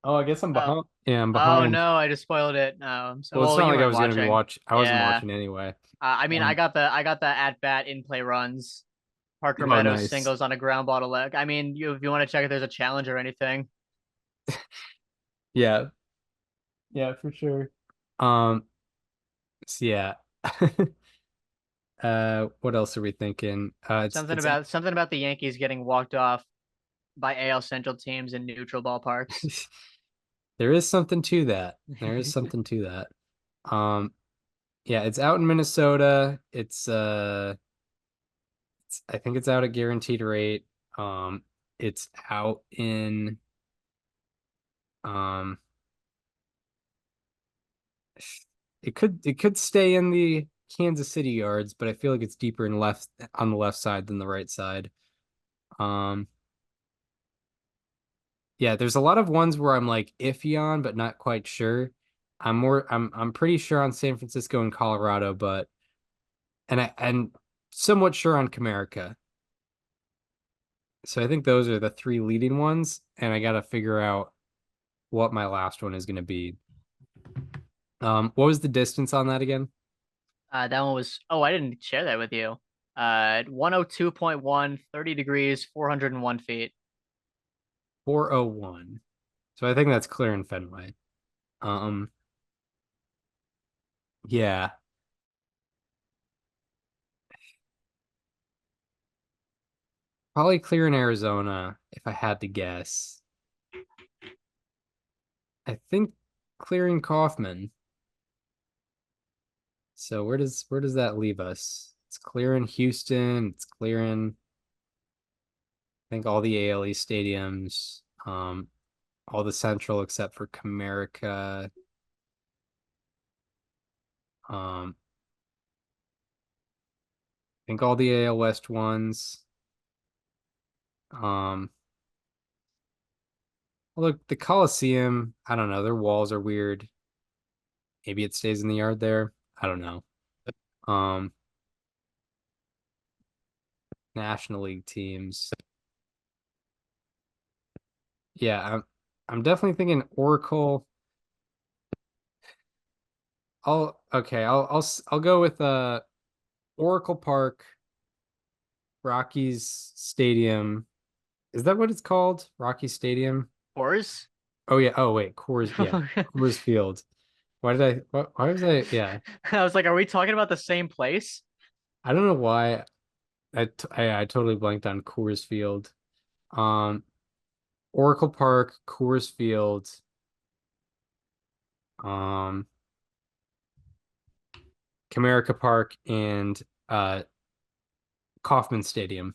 oh, I guess I'm oh, behind. Yeah, I'm oh behind. no, I just spoiled it. No, so Well, it's well, not you like I weren't was gonna be watching. watching. I wasn't Yeah, watching anyway. I mean, Um, I got the at bat in play runs. Parker oh, Meadows nice. singles on a ground ball to leg. I mean, if you want to check if there's a challenge or anything, Yeah, yeah, for sure. Um, so yeah. What else are we thinking? It's something about the Yankees getting walked off by AL Central teams in neutral ballparks. There is something to that. There is something to that. Yeah, it's out in Minnesota. I think it's out at guaranteed rate. It's out in um it could stay in the Kansas City yards, but I feel like it's deeper and left on the left side than the right side. Um yeah, there's a lot of ones where I'm like iffy on, but not quite sure. I'm pretty sure on San Francisco and Colorado, but and somewhat sure on Comerica. So I think those are the three leading ones, and I gotta figure out what my last one is gonna be. What was the distance on that again? That one was, oh, I didn't share that with you. 102.1, 30 degrees, 401 feet. 401. So I think that's clear in Fenway. Um, yeah. Probably clear in Arizona if I had to guess. I think clearing Kaufman. So where does that leave us? It's clear in Houston, it's clear in I think all the ALE stadiums, all the Central except for Comerica. I think all the AL West ones. Um, Look, the Coliseum, I don't know, their walls are weird. Maybe it stays in the yard there. I don't know. Um, National League teams. Yeah, I'm definitely thinking Oracle. I'll go with Oracle Park, Rockies Stadium. Is that what it's called? Rocky Stadium? Coors? Oh yeah. Oh wait, Coors. Yeah, Coors Field. Why was I? Yeah, I was like, are we talking about the same place? I don't know why. I totally blanked on Coors Field. Um, Oracle Park, Coors Field, um, Comerica Park, and Kauffman Stadium.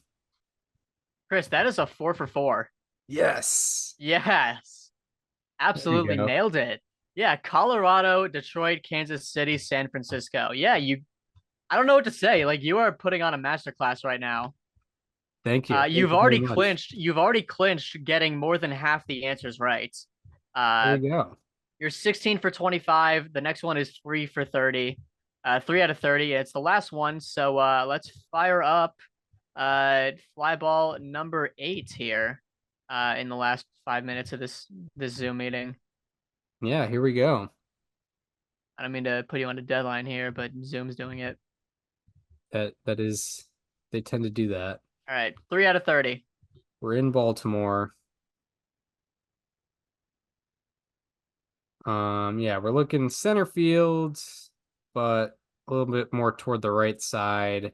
Chris, that is a 4 for 4. Yes. Yes, There you absolutely go. nailed it. Yeah, Colorado, Detroit, Kansas City, San Francisco. Yeah, I don't know what to say. Like, you are putting on a masterclass right now. Thank you. Thank You've you very already much. clinched. You've already clinched getting more than half the answers right. There Uh, you go. you're 16 for 25. The next one is 3 for 30. 3 out of 30. It's the last one. So let's fire up fly ball number 8 here in the last 5 minutes of this Zoom meeting. Yeah, here we go. I don't mean to put you on a deadline here, but Zoom's doing it. That is, they tend to do that. All right, 3 out of 30. We're in Baltimore. Yeah, we're looking center field, but a little bit more toward the right side.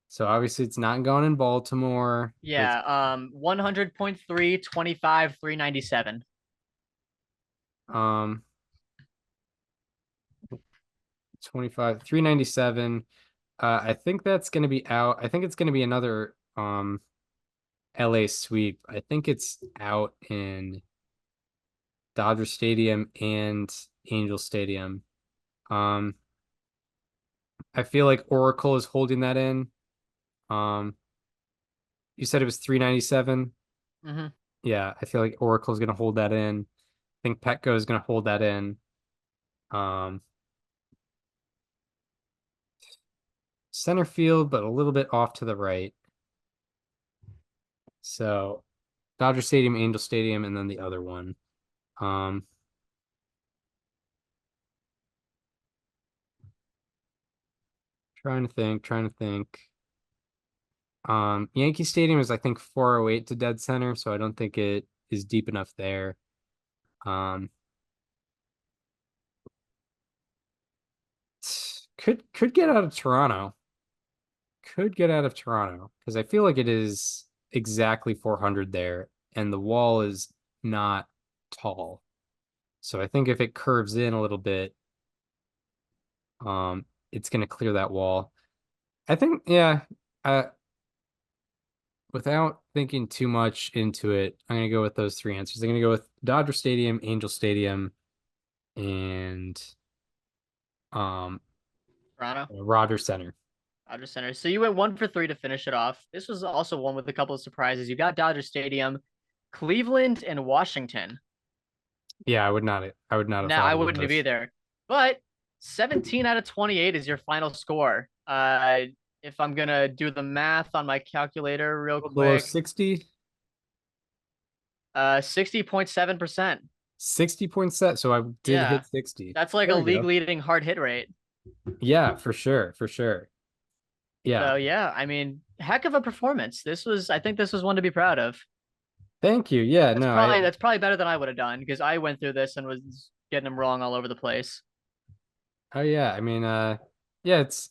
So obviously it's not going in Baltimore. It's Yeah, 100.3, 25, 397. um 25 397. I think that's going to be out. I think it's going to be another LA sweep. I think it's out in Dodger Stadium and Angel Stadium. Um I feel like Oracle is holding that in. Um you said it was 397. Mm-hmm. Yeah, I feel like Oracle is going to hold that in. I think Petco is going to hold that in. Um Center field, but a little bit off to the right. So Dodger Stadium, Angel Stadium, and then the other one. Um, trying to think. Yankee Stadium is I think 408 to dead center, so I don't think it is deep enough there. Um, could get out of Toronto. Could get out of Toronto because I feel like it is exactly 400 there, and the wall is not tall. So I think if it curves in a little bit, it's going to clear that wall. I think, yeah, without thinking too much into it, I'm going to go with those three answers. I'm going to go with Dodger Stadium, Angel Stadium, and Toronto. Rogers Center. Dodger Center. So you went 1 for 3 to finish it off. This was also one with a couple of surprises. You got Dodger Stadium, Cleveland, and Washington. Yeah, I would not have Now thought I of wouldn't have those. either. But 17 out of 28 is your final score. If I'm gonna do the math on my calculator real Below quick, 60, 60.7%. 60.7. So I did Yeah, hit 60. that's like There a we league go. leading hard hit rate. Yeah, for sure, for sure. Yeah. So yeah, I mean, heck of a performance. I think this was one to be proud of. Thank you. Yeah, That's no, probably better than I would have done because I went through this and was getting them wrong all over the place. oh yeah, I mean, yeah, it's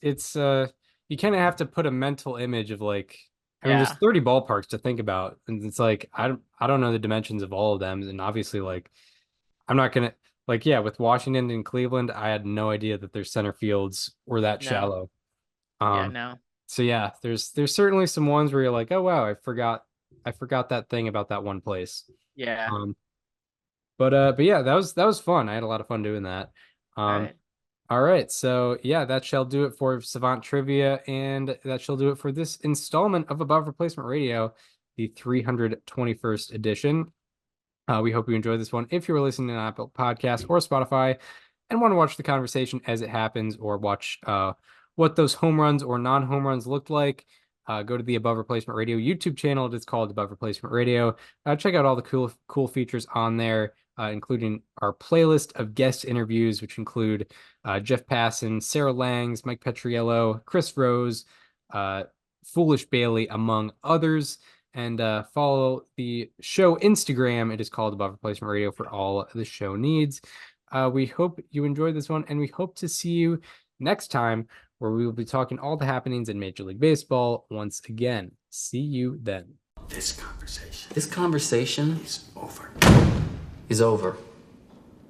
you kind of have to put a mental image of like, I mean, there's Yeah, 30 ballparks to think about, and it's like I don't know the dimensions of all of them, and obviously like I'm not gonna like yeah, with Washington and Cleveland, I had no idea that their center fields were that no, shallow. yeah, Um, no, so yeah, there's certainly some ones where you're like, oh wow, I forgot that thing about that one place. yeah. Um, but yeah, that was fun. I had a lot of fun doing that. All Um, right. all right, so yeah, that shall do it for Savant Trivia, and that shall do it for this installment of Above Replacement Radio, the 321st edition. We hope you enjoyed this one. If you were listening on Apple Podcasts or Spotify and want to watch the conversation as it happens or watch what those home runs or non-home runs looked like, go to the Above Replacement Radio YouTube channel. It is called Above Replacement Radio. Check out all the cool features on there, including our playlist of guest interviews, which include Jeff Passan, Sarah Langs, Mike Petriello, Chris Rose, Foolish Bailey, among others. And follow the show Instagram. It is called Above Replacement Radio for all the show needs. We hope you enjoyed this one, and we hope to see you next time, where we will be talking all the happenings in Major League Baseball once again. See you then. This conversation is over.